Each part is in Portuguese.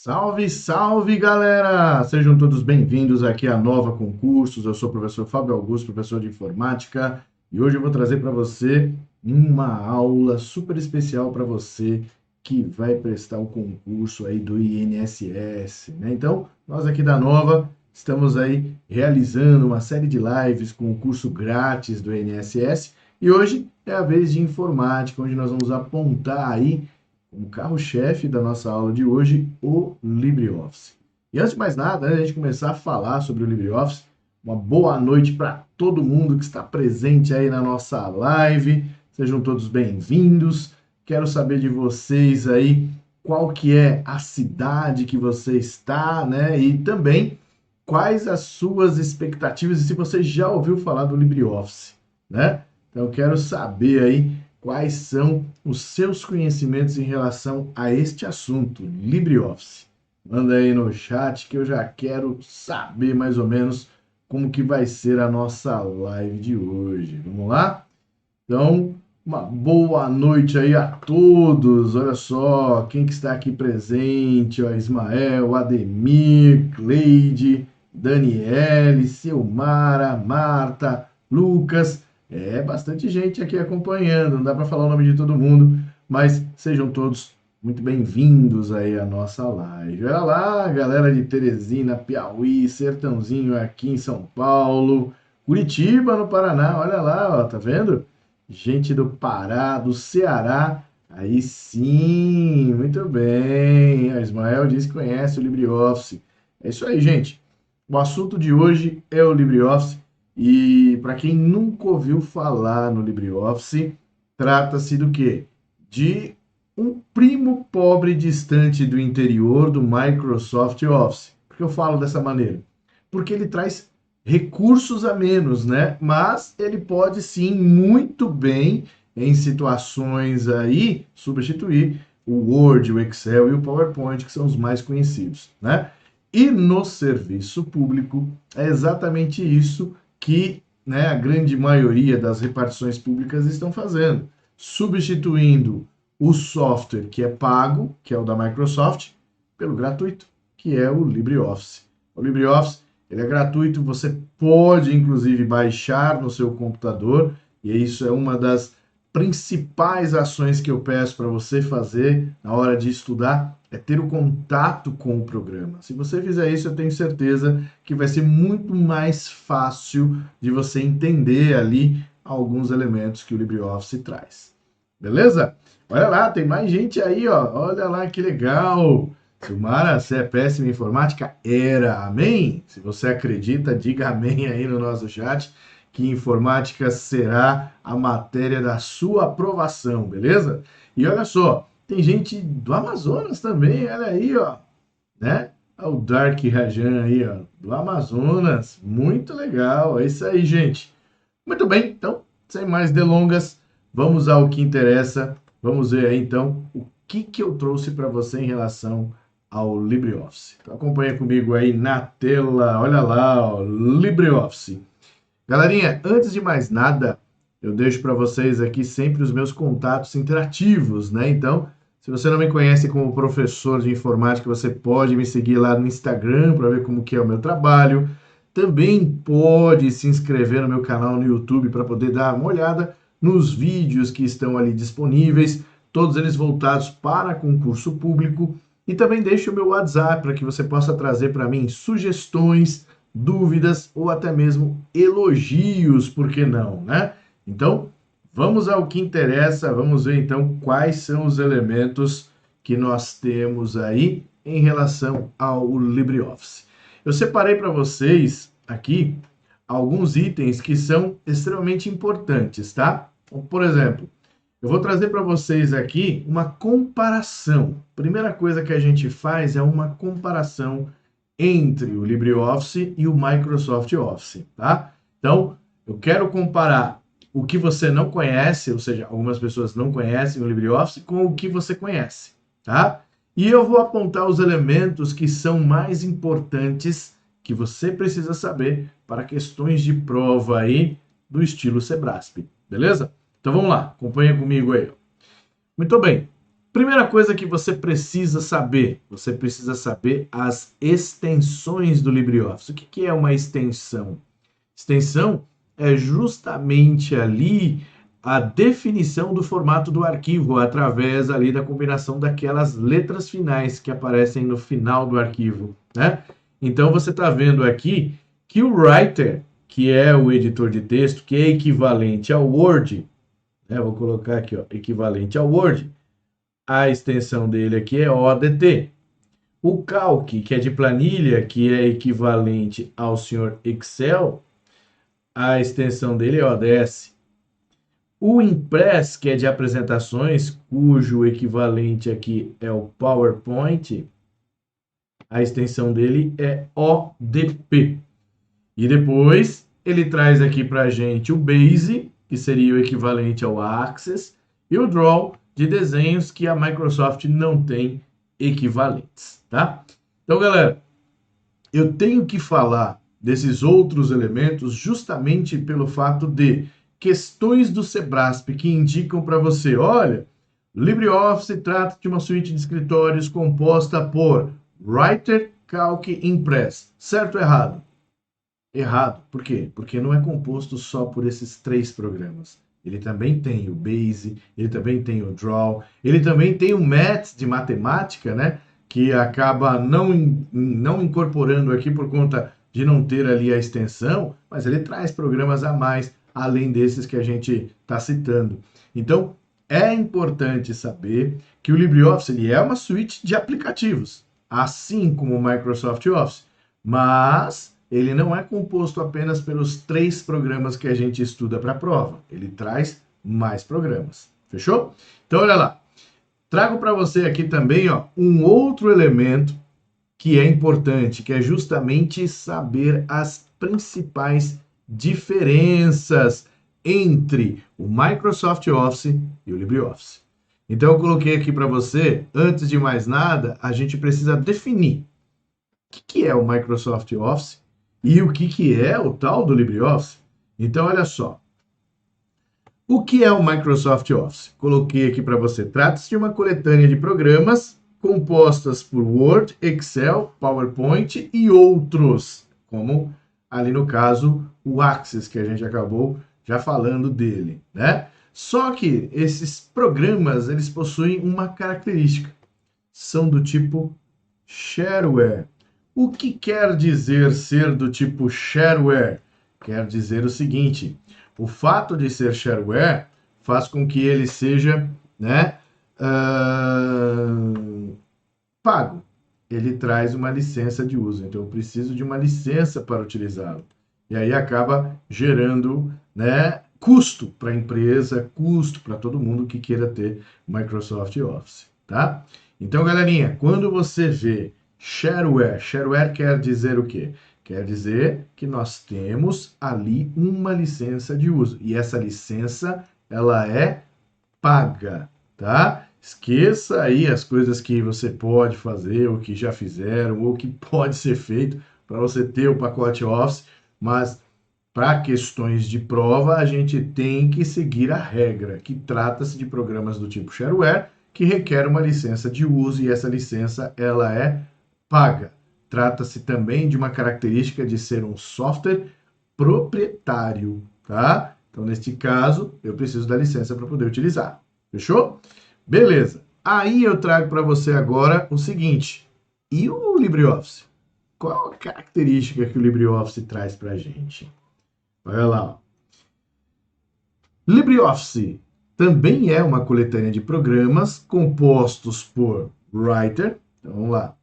Salve, salve, galera! Sejam todos bem-vindos aqui à Nova Concursos. Eu sou o professor Fábio Augusto, professor de informática, e hoje eu vou trazer para você uma aula super especial para você que vai prestar o concurso aí do INSS, né? Então, nós aqui da Nova estamos aí realizando uma série de lives com o curso grátis do INSS, e hoje é a vez de informática, onde nós vamos apontar aí o carro-chefe da nossa aula de hoje, o LibreOffice. E antes de mais nada, antes de a gente começar a falar sobre o LibreOffice, uma boa noite para todo mundo que está presente aí na nossa live. Sejam todos bem-vindos. Quero saber de vocês aí qual que é a cidade que você está, né? E também quais as suas expectativas e se você já ouviu falar do LibreOffice, né? Então eu quero saber aí quais são os seus conhecimentos em relação a este assunto, LibreOffice. Manda aí no chat que eu já quero saber mais ou menos como que vai ser a nossa live de hoje. Vamos lá? Então, uma boa noite aí a todos. Olha só, quem que está aqui presente, ó, Ismael, Ademir, Cleide, Daniele, Silmara, Marta, Lucas. É bastante gente aqui acompanhando, não dá para falar o nome de todo mundo, mas sejam todos muito bem-vindos aí à nossa live. Olha lá, galera de Teresina, Piauí, Sertãozinho aqui em São Paulo, Curitiba, no Paraná, olha lá, ó, tá vendo? Gente do Pará, do Ceará, aí sim, muito bem. A Ismael diz que conhece o LibreOffice. É isso aí, gente. O assunto de hoje é o LibreOffice. E para quem nunca ouviu falar no LibreOffice, trata-se do quê? De um primo pobre distante do interior do Microsoft Office. Por que eu falo dessa maneira? Porque ele traz recursos a menos, né? Mas ele pode sim muito bem em situações aí substituir o Word, o Excel e o PowerPoint, que são os mais conhecidos, né? E no serviço público é exatamente isso que, né, a grande maioria das repartições públicas estão fazendo, substituindo o software que é pago, que é o da Microsoft, pelo gratuito, que é o LibreOffice. O LibreOffice, ele é gratuito, você pode inclusive baixar no seu computador, e isso é uma das principais ações que eu peço para você fazer na hora de estudar, é ter o contato com o programa. Se você fizer isso, eu tenho certeza que vai ser muito mais fácil de você entender ali alguns elementos que o LibreOffice traz. Beleza? Olha lá, tem mais gente aí, ó. Olha lá que legal. Silmara, você é péssima em informática? Era, amém? Se você acredita, diga amém aí no nosso chat, que informática será a matéria da sua aprovação, beleza? E olha só, tem gente do Amazonas também, olha aí, ó, né? Olha o Dark Rajan aí, ó, do Amazonas. Muito legal, é isso aí, gente. Muito bem, então, sem mais delongas, vamos ao que interessa. Vamos ver aí, então, o que que eu trouxe para você em relação ao LibreOffice. Então, acompanha comigo aí na tela, olha lá, ó, LibreOffice. Galerinha, antes de mais nada, eu deixo para vocês aqui sempre os meus contatos interativos, né? Então, se você não me conhece como professor de informática, você pode me seguir lá no Instagram para ver como que é o meu trabalho. Também pode se inscrever no meu canal no YouTube para poder dar uma olhada nos vídeos que estão ali disponíveis, todos eles voltados para concurso público. E também deixe o meu WhatsApp para que você possa trazer para mim sugestões, dúvidas ou até mesmo elogios, por que não, né? Então, vamos ao que interessa, vamos ver então quais são os elementos que nós temos aí em relação ao LibreOffice. Eu separei para vocês aqui alguns itens que são extremamente importantes, tá? Por exemplo, eu vou trazer para vocês aqui uma comparação. Primeira coisa que a gente faz é uma comparação entre o LibreOffice e o Microsoft Office, tá? Então, eu quero comparar o que você não conhece, ou seja, algumas pessoas não conhecem o LibreOffice, com o que você conhece, tá? E eu vou apontar os elementos que são mais importantes que você precisa saber para questões de prova aí do estilo Sebrasp, beleza? Então vamos lá, acompanha comigo aí. Muito bem. Primeira coisa que você precisa saber as extensões do LibreOffice. O que é uma extensão? Extensão é justamente ali a definição do formato do arquivo através ali da combinação daquelas letras finais que aparecem no final do arquivo, né? Então você está vendo aqui que o Writer, que é o editor de texto, que é equivalente ao Word, né? Vou colocar aqui, ó, equivalente ao Word. A extensão dele aqui é ODT. O Calc, que é de planilha, que é equivalente ao senhor Excel, a extensão dele é ODS. O Impress, que é de apresentações, cujo equivalente aqui é o PowerPoint, a extensão dele é ODP. E depois ele traz aqui para a gente o Base, que seria o equivalente ao Access, e o Draw, de desenhos que a Microsoft não tem equivalentes, tá? Então, galera, eu tenho que falar desses outros elementos justamente pelo fato de questões do Sebrasp que indicam para você, olha, LibreOffice trata de uma suíte de escritórios composta por Writer, Calc e Impress. Certo ou errado? Errado. Por quê? Porque não é composto só por esses 3 programas. Ele também tem o Base, ele também tem o Draw, ele também tem o Math de matemática, né? Que acaba não incorporando aqui por conta de não ter ali a extensão, mas ele traz programas a mais, além desses que a gente está citando. Então, é importante saber que o LibreOffice ele é uma suíte de aplicativos, assim como o Microsoft Office, mas ele não é composto apenas pelos 3 programas que a gente estuda para a prova. Ele traz mais programas. Fechou? Então, olha lá. Trago para você aqui também, ó, um outro elemento que é importante, que é justamente saber as principais diferenças entre o Microsoft Office e o LibreOffice. Então, eu coloquei aqui para você, antes de mais nada, a gente precisa definir o que é o Microsoft Office e o que é o tal do LibreOffice. Então, olha só. O que é o Microsoft Office? Coloquei aqui para você. Trata-se de uma coletânea de programas compostas por Word, Excel, PowerPoint e outros, como ali no caso o Access, que a gente acabou já falando dele, né? Só que esses programas, eles possuem uma característica. São do tipo shareware. O que quer dizer ser do tipo shareware? Quer dizer o seguinte, o fato de ser shareware faz com que ele seja, né, pago. Ele traz uma licença de uso, então eu preciso de uma licença para utilizá-lo. E aí acaba gerando, né, custo para a empresa, custo para todo mundo que queira ter Microsoft Office, tá? Então, galerinha, quando você vê shareware, shareware quer dizer o quê? Quer dizer que nós temos ali uma licença de uso. E essa licença, ela é paga, tá? Esqueça aí as coisas que você pode fazer, ou que já fizeram, ou que pode ser feito para você ter o pacote Office, mas para questões de prova, a gente tem que seguir a regra, que trata-se de programas do tipo shareware, que requer uma licença de uso, e essa licença, ela é paga. Trata-se também de uma característica de ser um software proprietário, tá? Então, neste caso, eu preciso da licença para poder utilizar. Fechou? Beleza. Aí eu trago para você agora o seguinte. E o LibreOffice? Qual a característica que o LibreOffice traz para a gente? Olha lá. LibreOffice também é uma coletânea de programas compostos por Writer. Então, vamos lá.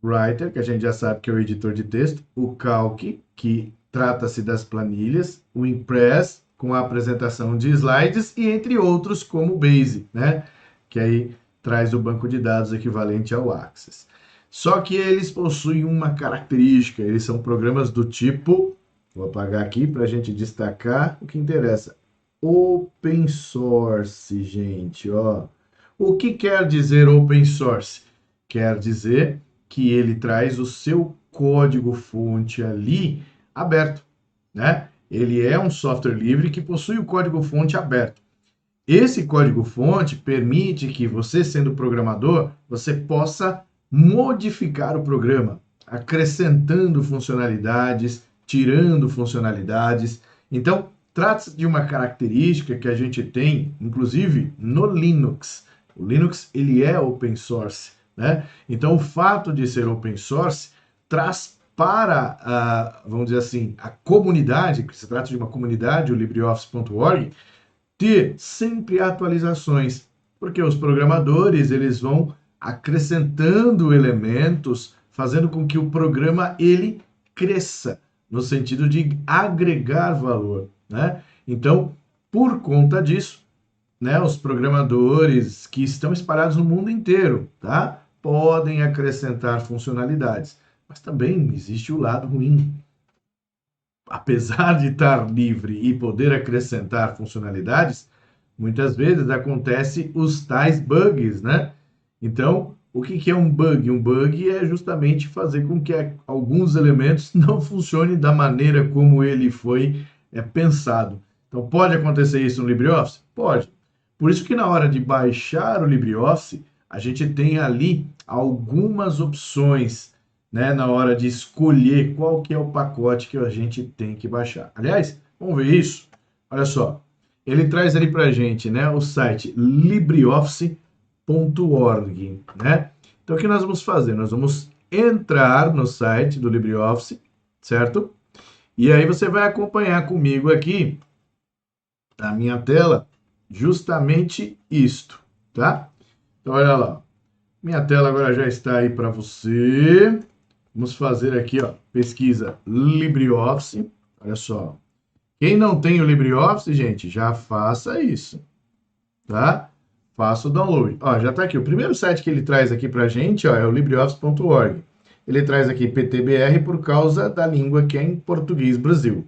Writer, que a gente já sabe que é o editor de texto, o Calc, que trata-se das planilhas, o Impress, com a apresentação de slides, e entre outros, como o Base, né? Que aí traz o banco de dados equivalente ao Access. Só que eles possuem uma característica, eles são programas do tipo, vou apagar aqui para a gente destacar o que interessa, open source, gente, ó. O que quer dizer open source? Quer dizer que ele traz o seu código-fonte ali aberto, né? Ele é um software livre que possui o código-fonte aberto. Esse código-fonte permite que você, sendo programador, você possa modificar o programa, acrescentando funcionalidades, tirando funcionalidades. Então, trata-se de uma característica que a gente tem, inclusive, no Linux. O Linux, ele é open source, né? Então, o fato de ser open source traz para, vamos dizer assim, a comunidade, que se trata de uma comunidade, o LibreOffice.org, ter sempre atualizações, porque os programadores eles vão acrescentando elementos, fazendo com que o programa ele cresça no sentido de agregar valor, né? Então, por conta disso, né, os programadores que estão espalhados no mundo inteiro, tá? Podem acrescentar funcionalidades, mas também existe o lado ruim. Apesar de estar livre e poder acrescentar funcionalidades, muitas vezes acontece os tais bugs, né? Então, o que é um bug? Um bug é justamente fazer com que alguns elementos não funcionem da maneira como ele foi pensado. Então, pode acontecer isso no LibreOffice? Pode. Por isso que na hora de baixar o LibreOffice, a gente tem ali algumas opções, né, na hora de escolher qual que é o pacote que a gente tem que baixar. Aliás, vamos ver isso? Olha só, ele traz ali para a gente, né, o site LibreOffice.org, né? Então, o que nós vamos fazer? Nós vamos entrar no site do LibreOffice, certo? E aí você vai acompanhar comigo aqui, na minha tela, justamente isto, tá? Então, olha lá. Minha tela agora já está aí para você. Vamos fazer aqui, ó, pesquisa LibreOffice. Olha só. Quem não tem o LibreOffice, gente, já faça isso, tá? Faça o download. Ó, já está aqui. O primeiro site que ele traz aqui para a gente, ó, é o LibreOffice.org. Ele traz aqui PTBR por causa da língua que é em português Brasil.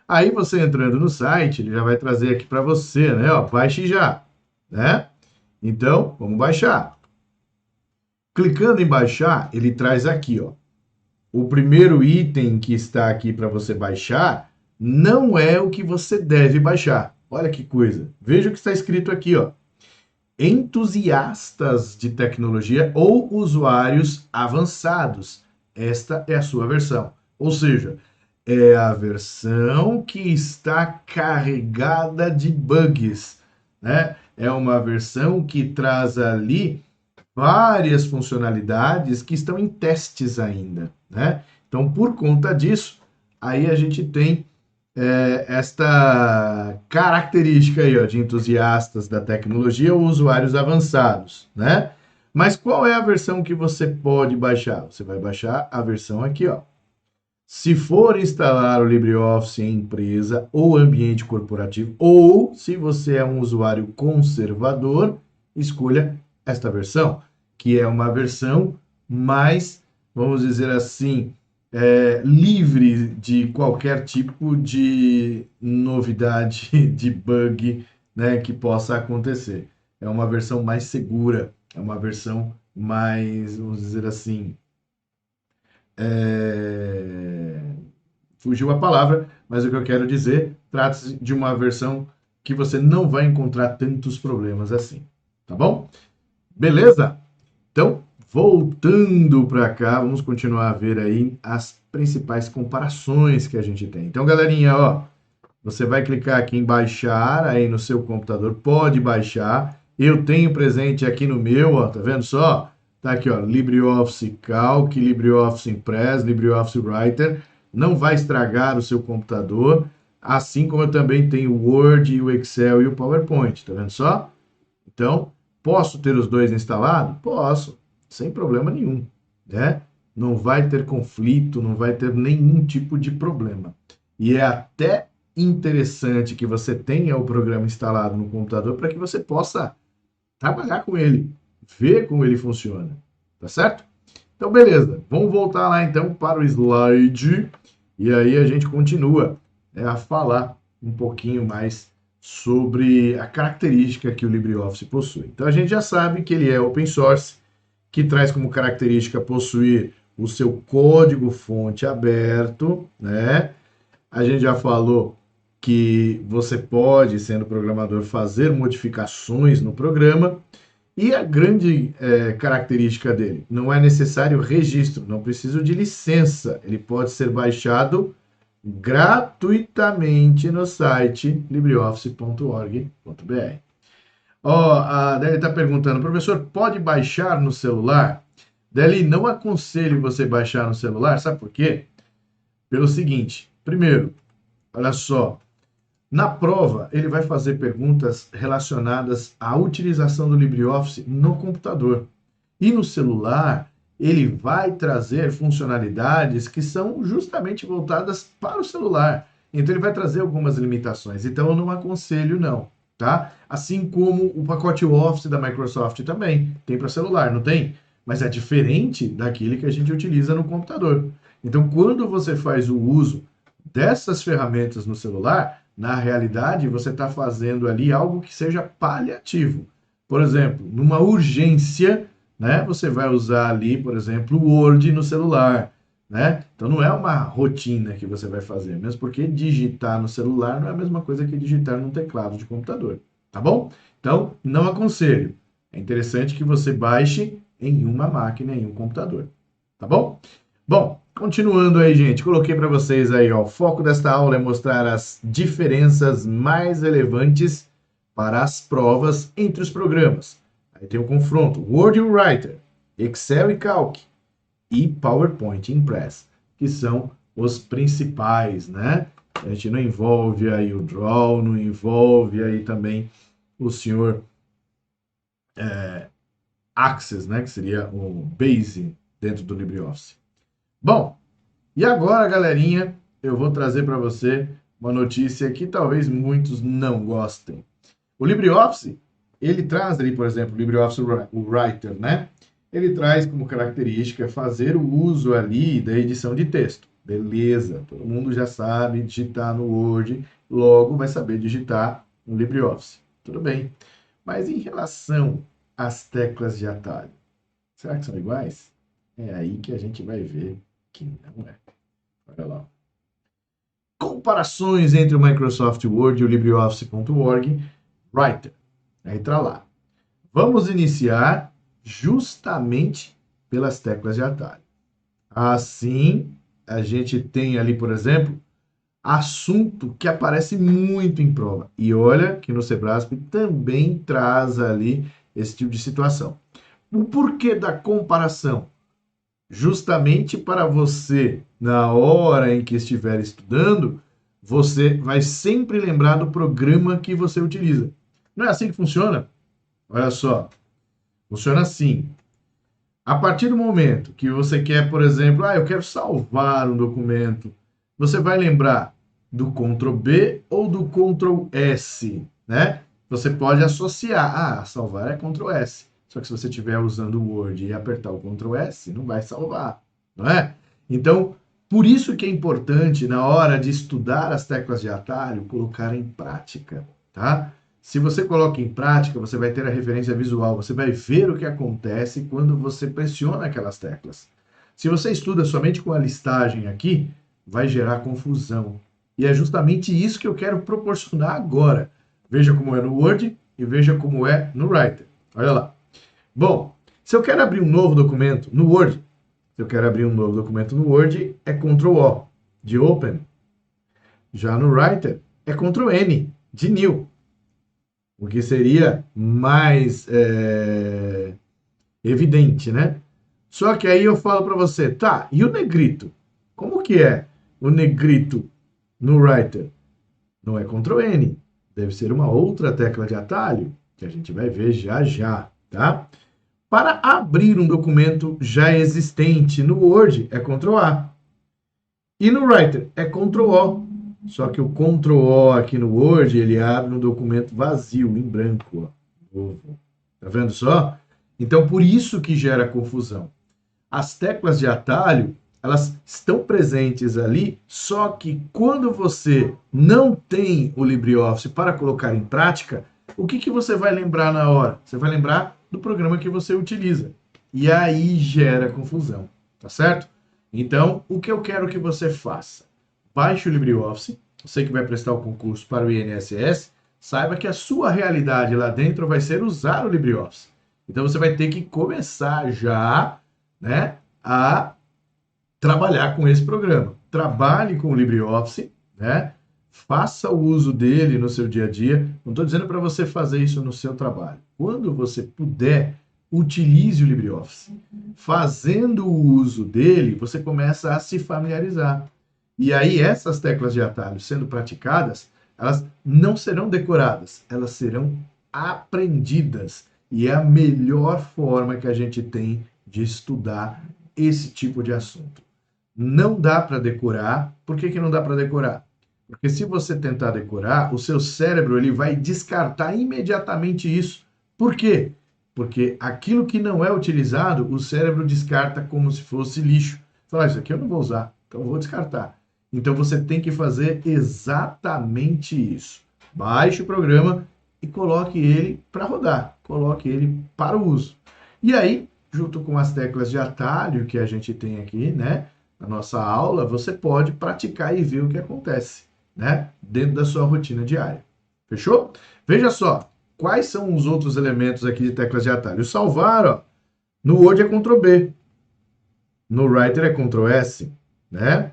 Aí você entrando no site, ele já vai trazer aqui para você, né? Ó, baixe já, né? Então, vamos baixar. Clicando em baixar, ele traz aqui, ó. O primeiro item que está aqui para você baixar não é o que você deve baixar. Olha que coisa. Veja o que está escrito aqui, ó. Entusiastas de tecnologia ou usuários avançados. Esta é a sua versão. Ou seja, é a versão que está carregada de bugs, né? É uma versão que traz ali várias funcionalidades que estão em testes ainda, né? Então, por conta disso, aí a gente tem esta característica aí, ó, de entusiastas da tecnologia ou usuários avançados, né? Mas qual é a versão que você pode baixar? Você vai baixar a versão aqui, ó. Se for instalar o LibreOffice em empresa ou ambiente corporativo, ou se você é um usuário conservador, escolha esta versão, que é uma versão mais, vamos dizer assim, livre de qualquer tipo de novidade, de bug, né, que possa acontecer. É uma versão mais segura, é uma versão mais, vamos dizer assim, fugiu a palavra, mas o que eu quero dizer, trata-se de uma versão que você não vai encontrar tantos problemas assim, tá bom? Beleza? Então, voltando para cá, vamos continuar a ver aí as principais comparações que a gente tem. Então, galerinha, ó, você vai clicar aqui em baixar aí no seu computador, pode baixar. Eu tenho presente aqui no meu, ó, tá vendo só? Tá aqui, ó, LibreOffice Calc, LibreOffice Impress, LibreOffice Writer. Não vai estragar o seu computador, assim como eu também tenho o Word, o Excel e o PowerPoint, tá vendo só? Então, posso ter os dois instalados? Posso, sem problema nenhum, né? Não vai ter conflito, não vai ter nenhum tipo de problema. E é até interessante que você tenha o programa instalado no computador para que você possa trabalhar com ele, ver como ele funciona, tá certo? Então, beleza. Vamos voltar lá então para o slide e aí a gente continua, né, a falar um pouquinho mais sobre a característica que o LibreOffice possui. Então, a gente já sabe que ele é open source, que traz como característica possuir o seu código-fonte aberto, né? A gente já falou que você pode, sendo programador, fazer modificações no programa. E a grande característica dele, não é necessário registro, não precisa de licença. Ele pode ser baixado gratuitamente no site libreoffice.org.br. A Deli está perguntando, professor, pode baixar no celular? Deli, não aconselho você baixar no celular, sabe por quê? Pelo seguinte, primeiro, olha só, na prova ele vai fazer perguntas relacionadas à utilização do LibreOffice no computador. E no celular, ele vai trazer funcionalidades que são justamente voltadas para o celular. Então, ele vai trazer algumas limitações. Então, eu não aconselho, não, tá? Assim como o pacote Office da Microsoft também tem para celular, não tem? Mas é diferente daquele que a gente utiliza no computador. Então, quando você faz o uso dessas ferramentas no celular, na realidade, você está fazendo ali algo que seja paliativo. Por exemplo, numa urgência, né, você vai usar ali, por exemplo, o Word no celular, né? Então não é uma rotina que você vai fazer, mesmo porque digitar no celular não é a mesma coisa que digitar num teclado de computador, tá bom? Então, não aconselho. É interessante que você baixe em uma máquina, em um computador, tá bom? Bom, continuando aí, gente, coloquei para vocês aí, ó, o foco desta aula é mostrar as diferenças mais relevantes para as provas entre os programas. Aí tem o confronto Word e Writer, Excel e Calc e PowerPoint e Impress, que são os principais, né? A gente não envolve aí o Draw, não envolve aí também o senhor Access, né? Que seria o Base dentro do LibreOffice. Bom, e agora, galerinha, eu vou trazer para você uma notícia que talvez muitos não gostem. O LibreOffice, ele traz ali, por exemplo, o LibreOffice Writer, né? Ele traz como característica fazer o uso ali da edição de texto. Beleza, todo mundo já sabe digitar no Word, logo vai saber digitar no LibreOffice. Tudo bem. Mas em relação às teclas de atalho, será que são iguais? É aí que a gente vai ver que não é. Olha lá. Comparações entre o Microsoft Word e o LibreOffice.org Writer. Entra lá. Vamos iniciar justamente pelas teclas de atalho. Assim, a gente tem ali, por exemplo, assunto que aparece muito em prova. E olha que no Sebrasp também traz ali esse tipo de situação. O porquê da comparação? Justamente para você, na hora em que estiver estudando, você vai sempre lembrar do programa que você utiliza. Não é assim que funciona? Olha só, funciona assim. A partir do momento que você quer, por exemplo, eu quero salvar um documento, você vai lembrar do Ctrl B ou do Ctrl S, né? Você pode associar, salvar é Ctrl S. Só que se você estiver usando o Word e apertar o Ctrl S, não vai salvar, não é? Então, por isso que é importante, na hora de estudar as teclas de atalho, colocar em prática, tá? Se você coloca em prática, você vai ter a referência visual, você vai ver o que acontece quando você pressiona aquelas teclas. Se você estuda somente com a listagem aqui, vai gerar confusão. E é justamente isso que eu quero proporcionar agora. Veja como é no Word e veja como é no Writer. Olha lá. Bom, se eu quero abrir um novo documento no Word, é Ctrl O, de Open. Já no Writer, é Ctrl N, de New. O que seria mais evidente, né? Só que aí eu falo para você, tá, e o negrito? Como que é o negrito no Writer? Não é Ctrl N, deve ser uma outra tecla de atalho, que a gente vai ver já já, tá? Para abrir um documento já existente no Word, é Ctrl A. E no Writer, é Ctrl O. Só que o Ctrl O aqui no Word, ele abre um documento vazio, em branco. Ó. Tá vendo só? Então, por isso que gera confusão. As teclas de atalho, elas estão presentes ali, só que quando você não tem o LibreOffice para colocar em prática, o que você vai lembrar na hora? Você vai lembrar do programa que você utiliza. E aí gera confusão, tá certo? Então, o que eu quero que você faça? Baixe o LibreOffice, você que vai prestar o concurso para o INSS, saiba que a sua realidade lá dentro vai ser usar o LibreOffice. Então você vai ter que começar já, né, a trabalhar com esse programa. Trabalhe com o LibreOffice, né? Faça o uso dele no seu dia a dia. Não estou dizendo para você fazer isso no seu trabalho. Quando você puder, utilize o LibreOffice. Fazendo o uso dele, você começa a se familiarizar. E aí, essas teclas de atalho sendo praticadas, elas não serão decoradas, elas serão aprendidas. E é a melhor forma que a gente tem de estudar esse tipo de assunto. Não dá para decorar. Por que não dá para decorar? Porque se você tentar decorar, o seu cérebro ele vai descartar imediatamente isso. Por quê? Porque aquilo que não é utilizado, o cérebro descarta como se fosse lixo. Fala, isso aqui eu não vou usar, então eu vou descartar. Então você tem que fazer exatamente isso. Baixe o programa e coloque ele para rodar, coloque ele para o uso. E aí, junto com as teclas de atalho que a gente tem aqui, né, na nossa aula, você pode praticar e ver o que acontece, né, dentro da sua rotina diária. Fechou? Veja só, quais são os outros elementos aqui de teclas de atalho? O salvar, ó, no Word é Ctrl B, no Writer é Ctrl S, né?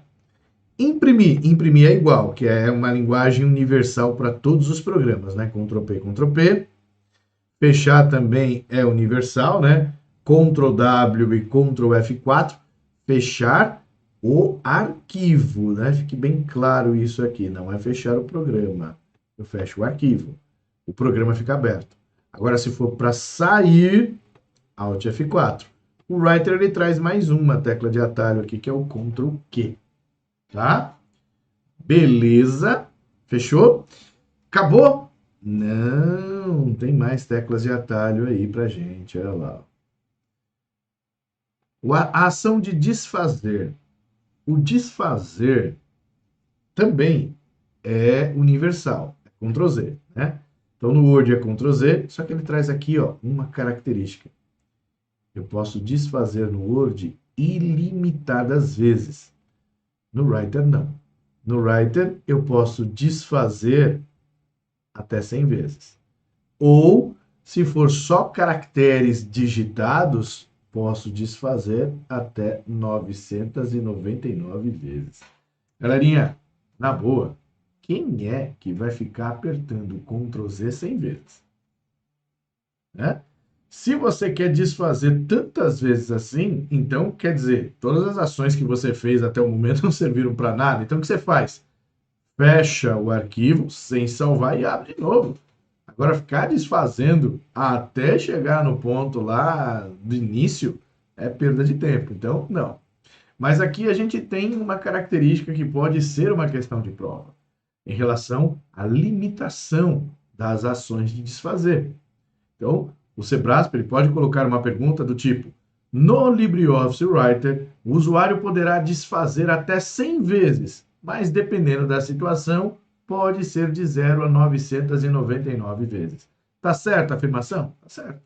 Imprimir é igual, que é uma linguagem universal para todos os programas, né? Ctrl P, Ctrl P. Fechar também é universal, né? Ctrl W e Ctrl F4. Fechar o arquivo, né? Fique bem claro isso aqui, não é fechar o programa. Eu fecho o arquivo. O programa fica aberto. Agora, se for para sair, Alt F4. O Writer ele traz mais uma tecla de atalho aqui, que é o Ctrl Q. Tá? Beleza. Fechou? Acabou? Não, tem mais teclas de atalho aí pra gente, olha lá. A ação de desfazer. O desfazer também é universal, é Ctrl Z, né? Então no Word é Ctrl Z, só que ele traz aqui, ó, uma característica. Eu posso desfazer no Word ilimitadas vezes. No Writer, não. No Writer, eu posso desfazer até 100 vezes. Ou, se for só caracteres digitados, posso desfazer até 999 vezes. Galerinha, na boa, quem é que vai ficar apertando Ctrl Z 100 vezes? Né? Se você quer desfazer tantas vezes assim, então quer dizer, todas as ações que você fez até o momento não serviram para nada. Então o que você faz? Fecha o arquivo sem salvar e abre de novo. Agora, ficar desfazendo até chegar no ponto lá do início é perda de tempo. Então, não. Mas aqui a gente tem uma característica que pode ser uma questão de prova, em relação à limitação das ações de desfazer. Então, o Sebrasp ele pode colocar uma pergunta do tipo: no LibreOffice Writer, o usuário poderá desfazer até 100 vezes, mas dependendo da situação, pode ser de 0 a 999 vezes. Tá certa a afirmação? Tá certo.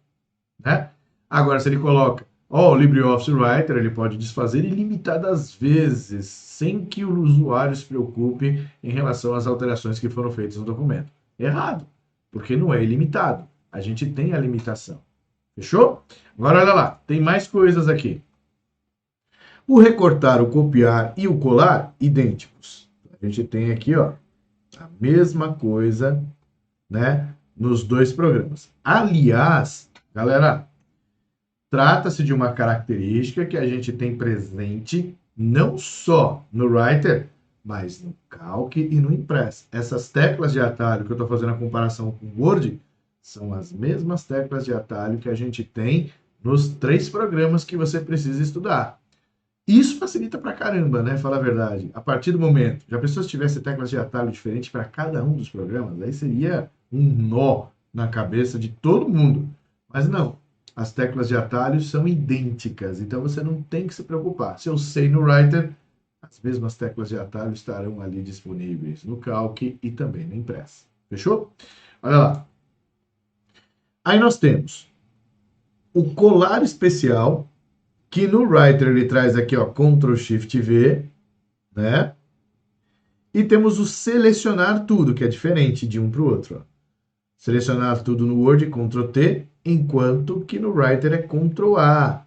Né? Agora, se ele coloca, o LibreOffice Writer ele pode desfazer ilimitadas vezes, sem que o usuário se preocupe em relação às alterações que foram feitas no documento. Errado, porque não é ilimitado. A gente tem a limitação. Fechou? Agora, olha lá, tem mais coisas aqui. O recortar, o copiar e o colar, idênticos. A gente tem aqui, ó, a mesma coisa, né, nos dois programas. Aliás, galera, trata-se de uma característica que a gente tem presente não só no Writer, mas no Calc e no Impress. Essas teclas de atalho que eu estou fazendo a comparação com o Word são as mesmas teclas de atalho que a gente tem nos 3 programas que você precisa estudar. Isso facilita pra caramba, né? Falar a verdade. A partir do momento, já pensou se tivesse teclas de atalho diferentes para cada um dos programas? Aí seria um nó na cabeça de todo mundo. Mas não, as teclas de atalho são idênticas, então você não tem que se preocupar. Se eu sei no Writer, as mesmas teclas de atalho estarão ali disponíveis no Calc e também no Impress. Fechou? Olha lá. Aí nós temos o colar especial, que no Writer ele traz aqui, ó, Ctrl Shift V, né? E temos o selecionar tudo, que é diferente de um para o outro. Ó. Selecionar tudo no Word, Ctrl T, enquanto que no Writer é Ctrl A.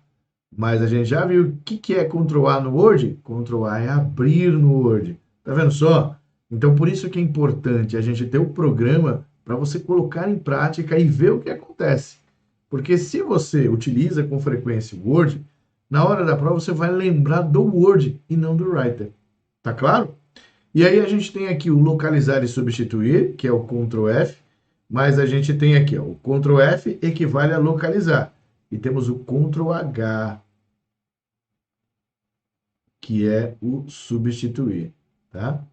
Mas a gente já viu o que é Ctrl A no Word? Ctrl A é abrir no Word. Tá vendo só? Então, por isso que é importante a gente ter o programa para você colocar em prática e ver o que acontece. Porque se você utiliza com frequência o Word, na hora da prova você vai lembrar do Word e não do Writer. Tá claro? E aí a gente tem aqui o localizar e substituir, que é o Ctrl F, mas a gente tem aqui, ó, o Ctrl F equivale a localizar. E temos o Ctrl H, que é o substituir, tá?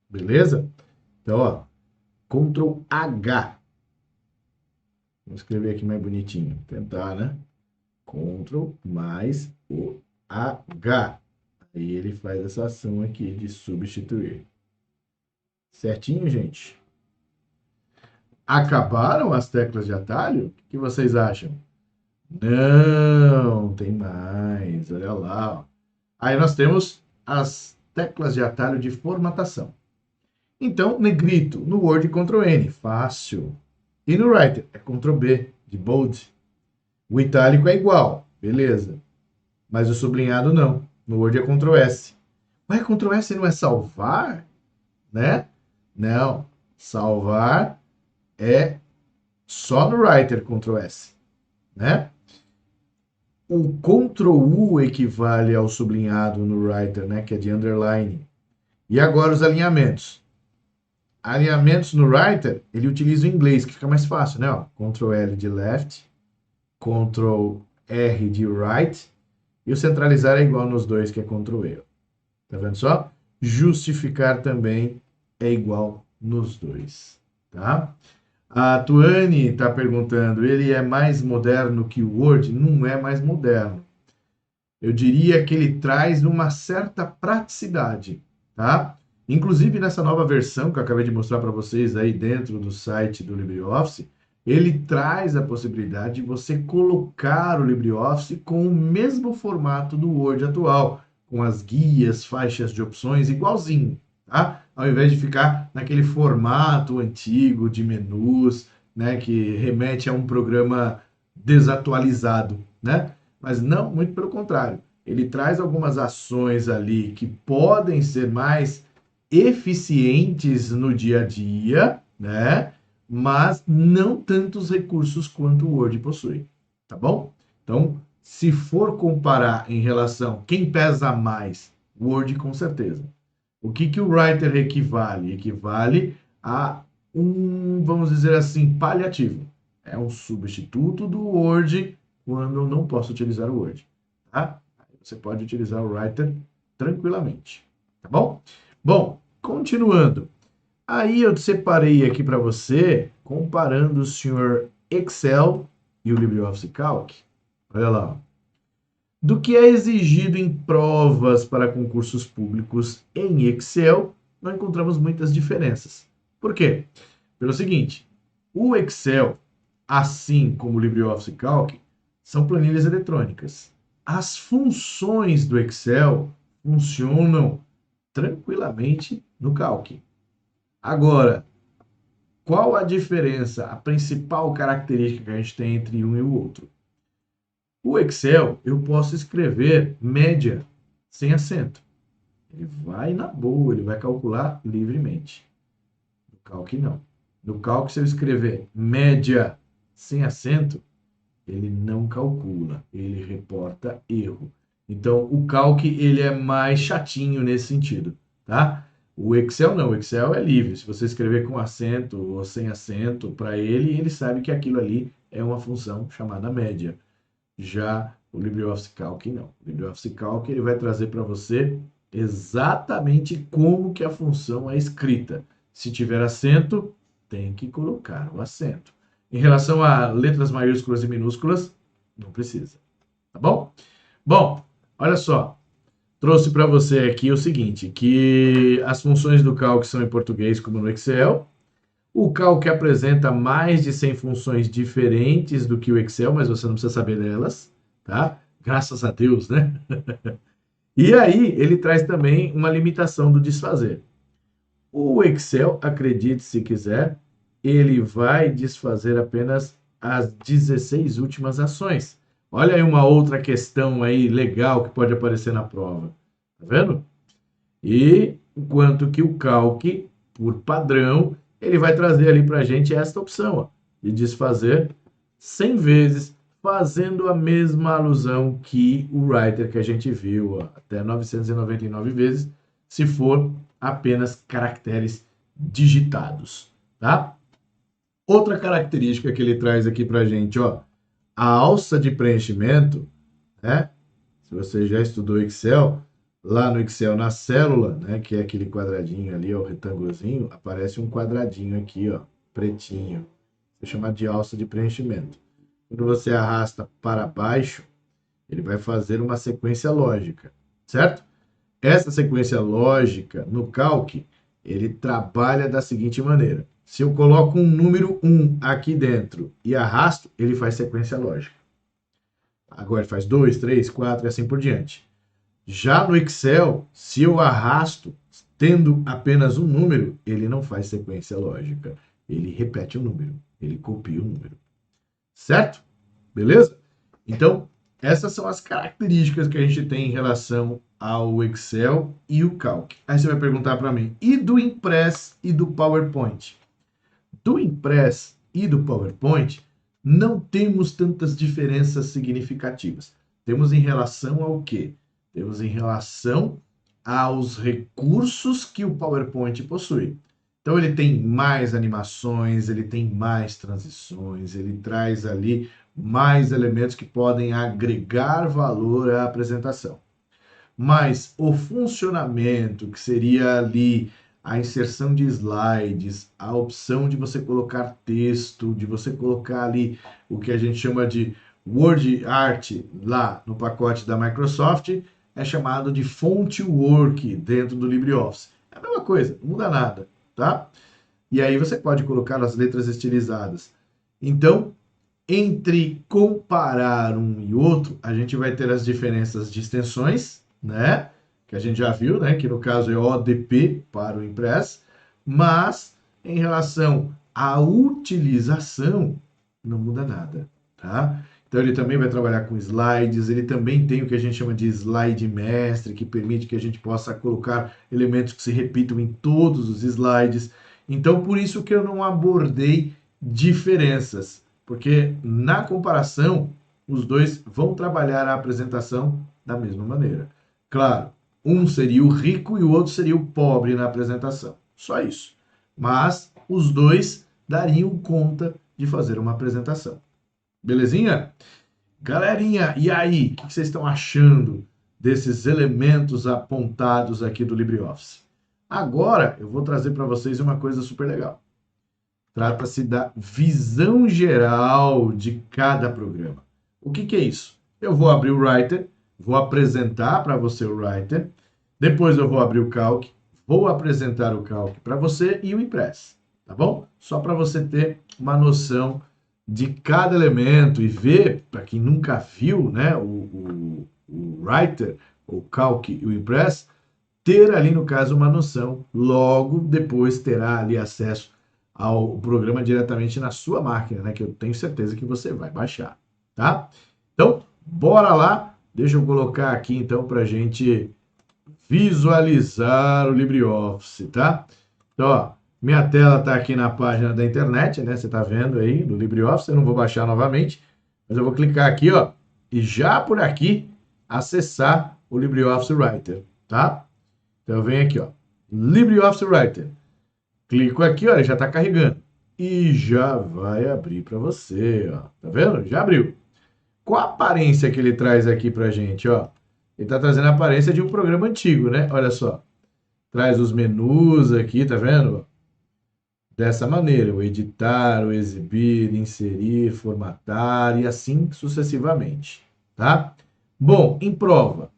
Beleza? Então, ó, Ctrl H. Vou escrever aqui mais bonitinho. Tentar, né? Ctrl mais o H. Aí ele faz essa ação aqui de substituir. Certinho, gente? Acabaram as teclas de atalho? O que vocês acham? Não, tem mais. Olha lá. Ó. Aí nós temos as teclas de atalho de formatação. Então, negrito, no Word, Ctrl N, fácil. E no Writer, é Ctrl B, de bold. O itálico é igual, beleza. Mas o sublinhado não. No Word é Ctrl S. Mas Ctrl S não é salvar? Né? Não. Salvar é só no Writer, Ctrl S. Né? O Ctrl U equivale ao sublinhado no Writer, né? Que é de underline. E agora os alinhamentos. Alinhamentos no Writer, ele utiliza o inglês, que fica mais fácil, né? Ó, Ctrl L de left, Ctrl R de right, e o centralizar é igual nos dois, que é Ctrl E. Tá vendo só? Justificar também é igual nos dois, tá? A Tuane está perguntando, ele é mais moderno que o Word? Não é mais moderno. Eu diria que ele traz uma certa praticidade, tá? Inclusive, nessa nova versão que eu acabei de mostrar para vocês aí dentro do site do LibreOffice, ele traz a possibilidade de você colocar o LibreOffice com o mesmo formato do Word atual, com as guias, faixas de opções, igualzinho, tá? Ao invés de ficar naquele formato antigo de menus, né, que remete a um programa desatualizado, né? Mas não, muito pelo contrário. Ele traz algumas ações ali que podem ser mais eficientes no dia a dia, né? Mas não tantos recursos quanto o Word possui, tá bom? Então, se for comparar em relação quem pesa mais, Word com certeza. O que o Writer equivale? Equivale a um, vamos dizer assim, paliativo. É um substituto do Word quando eu não posso utilizar o Word, tá? Você pode utilizar o Writer tranquilamente, tá bom? Bom, continuando. Aí eu separei aqui para você, comparando o senhor Excel e o LibreOffice Calc. Olha lá. Do que é exigido em provas para concursos públicos em Excel, nós encontramos muitas diferenças. Por quê? Pelo seguinte, o Excel, assim como o LibreOffice Calc, são planilhas eletrônicas. As funções do Excel funcionam tranquilamente no Calc. Agora, qual a diferença, a principal característica que a gente tem entre um e o outro? O Excel, eu posso escrever média sem acento. Ele vai na boa, ele vai calcular livremente. No Calc, não. No Calc, se eu escrever média sem acento, ele não calcula, ele reporta erro. Então, o Calc, ele é mais chatinho nesse sentido, tá? O Excel não, o Excel é livre. Se você escrever com acento ou sem acento, para ele sabe que aquilo ali é uma função chamada média. Já o LibreOffice Calc não. O LibreOffice Calc ele vai trazer para você exatamente como que a função é escrita. Se tiver acento, tem que colocar o acento. Em relação a letras maiúsculas e minúsculas, não precisa. Tá bom? Bom, olha só. Trouxe para você aqui o seguinte, que as funções do Calc são em português como no Excel. O Calc apresenta mais de 100 funções diferentes do que o Excel, mas você não precisa saber delas, tá? Graças a Deus, né? E aí ele traz também uma limitação do desfazer. O Excel, acredite se quiser, ele vai desfazer apenas as 16 últimas ações. Olha aí uma outra questão aí legal que pode aparecer na prova. Tá vendo? E enquanto que o Calc, por padrão, ele vai trazer ali para a gente esta opção, ó, de desfazer 100 vezes, fazendo a mesma alusão que o writer que a gente viu, ó, até 999 vezes, se for apenas caracteres digitados, tá? Outra característica que ele traz aqui para a gente, ó, a alça de preenchimento, né? Se você já estudou Excel, lá no Excel, na célula, né, que é aquele quadradinho ali, ó, o retângulozinho, aparece um quadradinho aqui, ó, pretinho. É chamado de alça de preenchimento. Quando você arrasta para baixo, ele vai fazer uma sequência lógica, certo? Essa sequência lógica, no Calc, ele trabalha da seguinte maneira. Se eu coloco um número 1 aqui dentro e arrasto, ele faz sequência lógica. Agora ele faz 2, 3, 4 e assim por diante. Já no Excel, se eu arrasto, tendo apenas um número, ele não faz sequência lógica. Ele repete o número, ele copia o número. Certo? Beleza? Então, essas são as características que a gente tem em relação ao Excel e o Calc. Aí você vai perguntar para mim, e do Impress e do PowerPoint? Do Impress e do PowerPoint, não temos tantas diferenças significativas. Temos em relação ao quê? Temos em relação aos recursos que o PowerPoint possui. Então ele tem mais animações, ele tem mais transições, ele traz ali mais elementos que podem agregar valor à apresentação. Mas o funcionamento, que seria ali a inserção de slides, a opção de você colocar texto, de você colocar ali o que a gente chama de Word Art lá no pacote da Microsoft, é chamado de Font Work dentro do LibreOffice. É a mesma coisa, não muda nada, tá? E aí você pode colocar as letras estilizadas. Então, entre comparar um e outro, a gente vai ter as diferenças de extensões, né? Que a gente já viu, né? Que no caso é ODP para o Impress, mas em relação à utilização, não muda nada, tá? Então ele também vai trabalhar com slides, ele também tem o que a gente chama de slide mestre, que permite que a gente possa colocar elementos que se repitam em todos os slides. Então, por isso que eu não abordei diferenças, porque na comparação, os dois vão trabalhar a apresentação da mesma maneira. Claro, um seria o rico e o outro seria o pobre na apresentação. Só isso. Mas os dois dariam conta de fazer uma apresentação. Belezinha? Galerinha, e aí? O que vocês estão achando desses elementos apontados aqui do LibreOffice? Agora eu vou trazer para vocês uma coisa super legal. Trata-se da visão geral de cada programa. O que é isso? Eu vou abrir o Writer, vou apresentar para você o Writer, depois eu vou abrir o Calc, vou apresentar o Calc para você e o Impress, tá bom? Só para você ter uma noção de cada elemento e ver, para quem nunca viu, né, o Writer, o Calc e o Impress, ter ali, no caso, uma noção. Logo depois terá ali acesso ao programa diretamente na sua máquina, né? Que eu tenho certeza que você vai baixar, tá? Então, bora lá. Deixa eu colocar aqui, então, para a gente visualizar o LibreOffice, tá? Então, ó, minha tela está aqui na página da internet, né? Você está vendo aí, do LibreOffice. Eu não vou baixar novamente, mas eu vou clicar aqui, ó, e já por aqui acessar o LibreOffice Writer, tá? Então, eu venho aqui, ó, LibreOffice Writer. Clico aqui, olha, já está carregando. E já vai abrir para você, ó. Tá vendo? Já abriu. Qual a aparência que ele traz aqui para a gente, ó? Ele está trazendo a aparência de um programa antigo, né? Olha só. Traz os menus aqui, tá vendo? Dessa maneira, o editar, o exibir, inserir, formatar e assim sucessivamente, tá? Bom, em prova,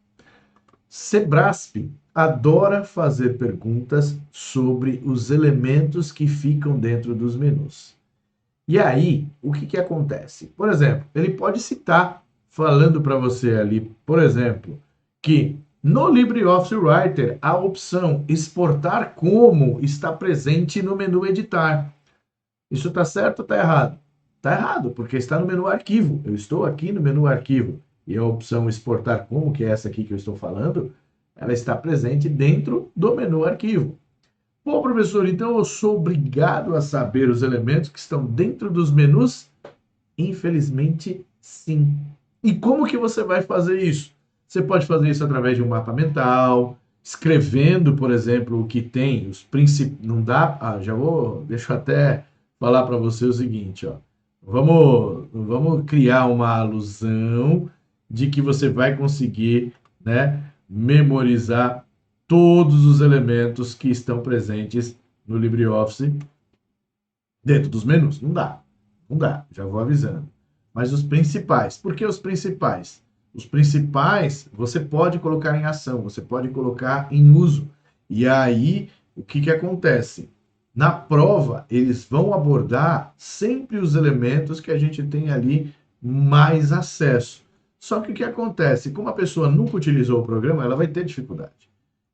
Sebrasp adora fazer perguntas sobre os elementos que ficam dentro dos menus. E aí, o que acontece? Por exemplo, ele pode citar, falando para você ali, por exemplo, que No LibreOffice Writer, a opção exportar como está presente no menu editar. Isso está certo ou está errado? Está errado, porque está no menu arquivo. Eu estou aqui no menu arquivo. E a opção exportar como, que é essa aqui que eu estou falando, ela está presente dentro do menu arquivo. Bom, professor, então eu sou obrigado a saber os elementos que estão dentro dos menus? Infelizmente, sim. E como que você vai fazer isso? Você pode fazer isso através de um mapa mental, escrevendo, por exemplo, o que tem, os princípios. Não dá. Deixa eu até falar para você o seguinte, ó. Vamos criar uma alusão de que você vai conseguir, né, memorizar todos os elementos que estão presentes no LibreOffice dentro dos menus. Não dá. Não dá, já vou avisando. Mas os principais. Por que os principais? Os principais você pode colocar em ação, você pode colocar em uso. E aí, o que, que acontece? Na prova, eles vão abordar sempre os elementos que a gente tem ali mais acesso. Só que o que acontece? Como a pessoa nunca utilizou o programa, ela vai ter dificuldade.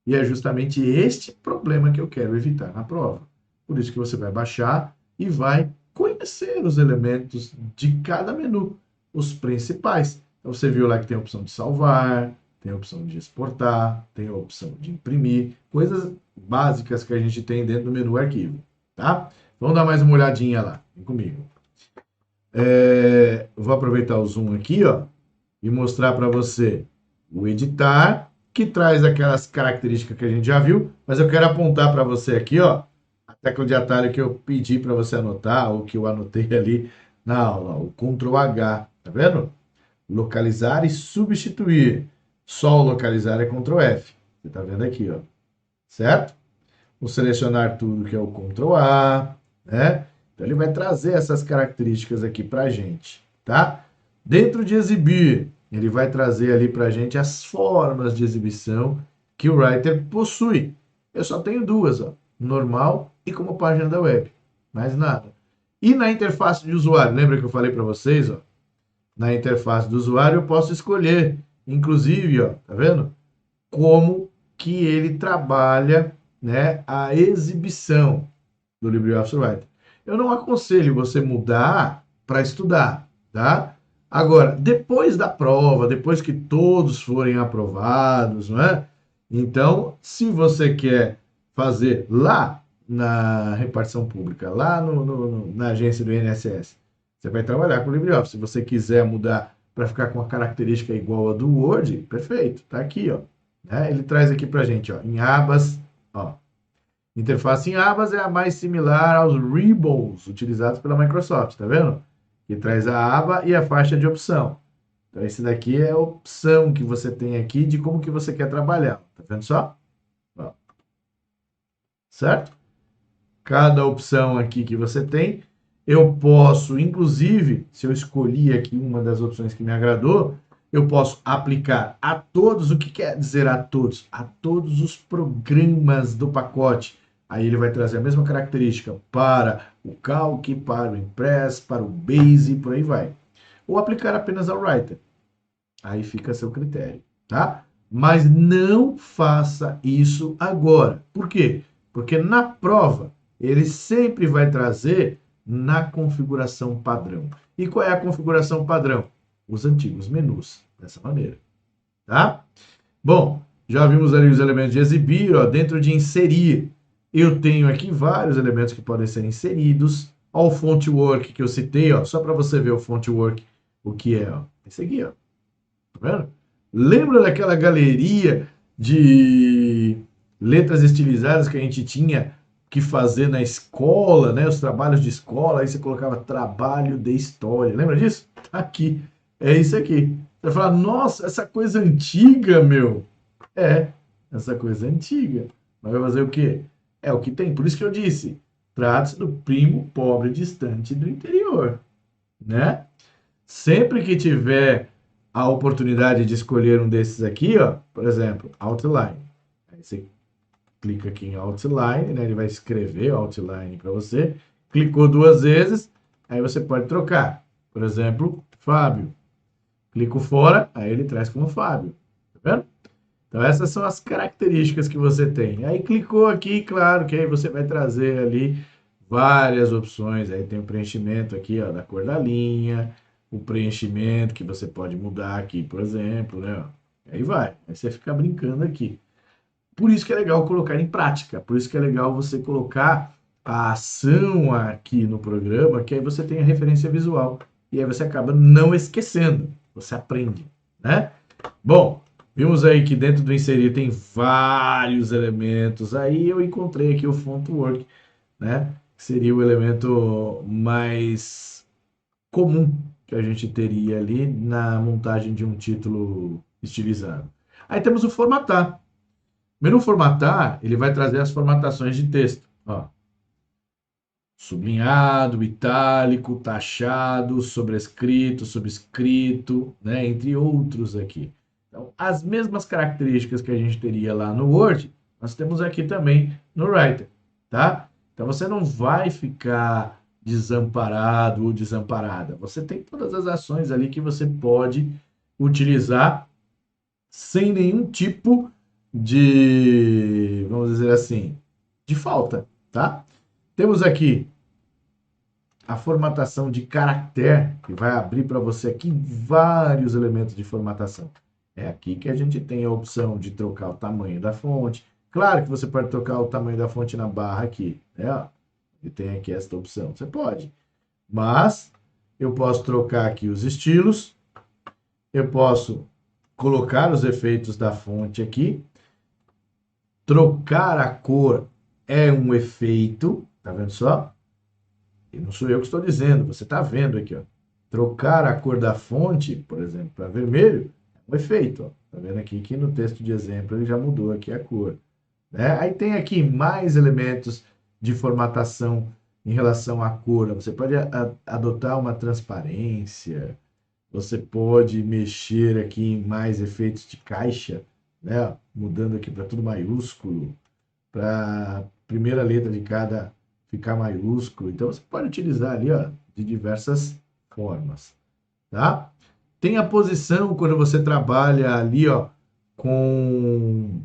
E é justamente este problema que eu quero evitar na prova. Por isso que você vai baixar e vai conhecer os elementos de cada menu, os principais. Então, você viu lá que tem a opção de salvar, tem a opção de exportar, tem a opção de imprimir, coisas básicas que a gente tem dentro do menu arquivo, tá? Vamos dar mais uma olhadinha lá, vem comigo. Vou aproveitar o zoom aqui, ó, e mostrar para você o editar, que traz aquelas características que a gente já viu, mas eu quero apontar para você aqui, ó, a tecla de atalho que eu pedi para você anotar, ou que eu anotei ali na aula, o Ctrl H, tá vendo? Localizar e substituir. Só o localizar é Ctrl F. Você tá vendo aqui, ó. Certo? O selecionar tudo, que é o Ctrl A, né? Então ele vai trazer essas características aqui pra gente, tá? Dentro de exibir, ele vai trazer ali pra gente as formas de exibição que o Writer possui. Eu só tenho duas, ó. Normal e como página da web. Mais nada. E na interface de usuário, lembra que eu falei para vocês, ó? Na interface do usuário eu posso escolher, inclusive, ó, tá vendo? Como que ele trabalha, né, a exibição do LibreOffice Writer. Eu não aconselho você mudar para estudar, tá? Agora, depois da prova, depois que todos forem aprovados, não é? Então, se você quer fazer lá na repartição pública, lá na agência do INSS, você vai trabalhar com o LibreOffice. Se você quiser mudar para ficar com a característica igual a do Word, perfeito, tá aqui, ó. Né? Ele traz aqui para gente, ó, em abas, ó. Interface em abas é a mais similar aos ribbons utilizados pela Microsoft, tá vendo? Que traz a aba e a faixa de opção. Então, esse daqui é a opção que você tem aqui de como que você quer trabalhar. Tá vendo só? Ó. Certo? Cada opção aqui que você tem, eu posso, inclusive, se eu escolhi aqui uma das opções que me agradou, eu posso aplicar a todos. O que quer dizer a todos? A todos os programas do pacote. Aí ele vai trazer a mesma característica para o Calc, para o Impress, para o Base e por aí vai. Ou aplicar apenas ao Writer. Aí fica a seu critério, tá? Mas não faça isso agora. Por quê? Porque na prova ele sempre vai trazer na configuração padrão. E qual é a configuração padrão? Os antigos menus, dessa maneira, tá? Bom, já vimos ali os elementos de exibir, ó, dentro de inserir. Eu tenho aqui vários elementos que podem ser inseridos. Ó, o font work que eu citei, ó, só para você ver o font work, o que é, ó. Esse aqui, ó. Tá vendo? Lembra daquela galeria de letras estilizadas que a gente tinha que fazer na escola, né? Os trabalhos de escola, aí você colocava trabalho de história. Lembra disso? Tá aqui. É isso aqui. Você vai falar, nossa, essa coisa antiga, meu. É, essa coisa antiga. Mas vai fazer o quê? É o que tem. Por isso que eu disse, trata-se do primo pobre distante do interior, né? Sempre que tiver a oportunidade de escolher um desses aqui, ó, por exemplo, Outline. Aí você clica aqui em Outline, né? Ele vai escrever Outline para você. Clicou duas vezes, aí você pode trocar. Por exemplo, Fábio. Clico fora, aí ele traz como Fábio. Tá vendo? Então, essas são as características que você tem. Aí, clicou aqui, claro que aí você vai trazer ali várias opções. Aí tem o preenchimento aqui, ó, da cor da linha, o preenchimento que você pode mudar aqui, por exemplo, né? Aí vai. Aí você fica brincando aqui. Por isso que é legal colocar em prática. Por isso que é legal você colocar a ação aqui no programa, que aí você tem a referência visual. E aí você acaba não esquecendo. Você aprende, né? Bom, vimos aí que dentro do inserir tem vários elementos. Aí eu encontrei aqui o fontwork, né? Que seria o elemento mais comum que a gente teria ali na montagem de um título estilizado. Aí temos o formatar. O menu formatar, ele vai trazer as formatações de texto. Ó, sublinhado, itálico, taxado, sobrescrito, subscrito, né, entre outros aqui. Então, as mesmas características que a gente teria lá no Word, nós temos aqui também no Writer, tá? Então, você não vai ficar desamparado ou desamparada. Você tem todas as ações ali que você pode utilizar sem nenhum tipo de, vamos dizer assim, de falta, tá? Temos aqui a formatação de caractere, que vai abrir para você aqui vários elementos de formatação. É aqui que a gente tem a opção de trocar o tamanho da fonte. Claro que você pode trocar o tamanho da fonte na barra aqui, né? E tem aqui esta opção. Você pode. Mas eu posso trocar aqui os estilos, eu posso colocar os efeitos da fonte aqui, trocar a cor é um efeito, tá vendo só? E não sou eu que estou dizendo, você está vendo aqui, ó. Trocar a cor da fonte, por exemplo, para vermelho, é um efeito, ó. Tá vendo aqui que no texto de exemplo ele já mudou aqui a cor, né? Aí tem aqui mais elementos de formatação em relação à cor. Você pode adotar uma transparência, você pode mexer aqui em mais efeitos de caixa, né? Mudando aqui para tudo maiúsculo, para a primeira letra de cada ficar maiúsculo. Então você pode utilizar ali, ó, de diversas formas, tá? Tem a posição quando você trabalha ali, ó, com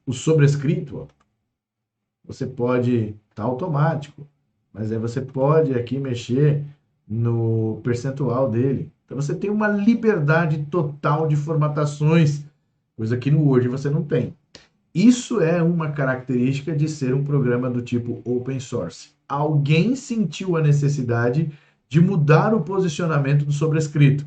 o sobrescrito, ó. Você pode tá automático, mas aí você pode aqui mexer no percentual dele. Então você tem uma liberdade total de formatações, coisa que no Word você não tem. Isso é uma característica de ser um programa do tipo open source. Alguém sentiu a necessidade de mudar o posicionamento do sobrescrito.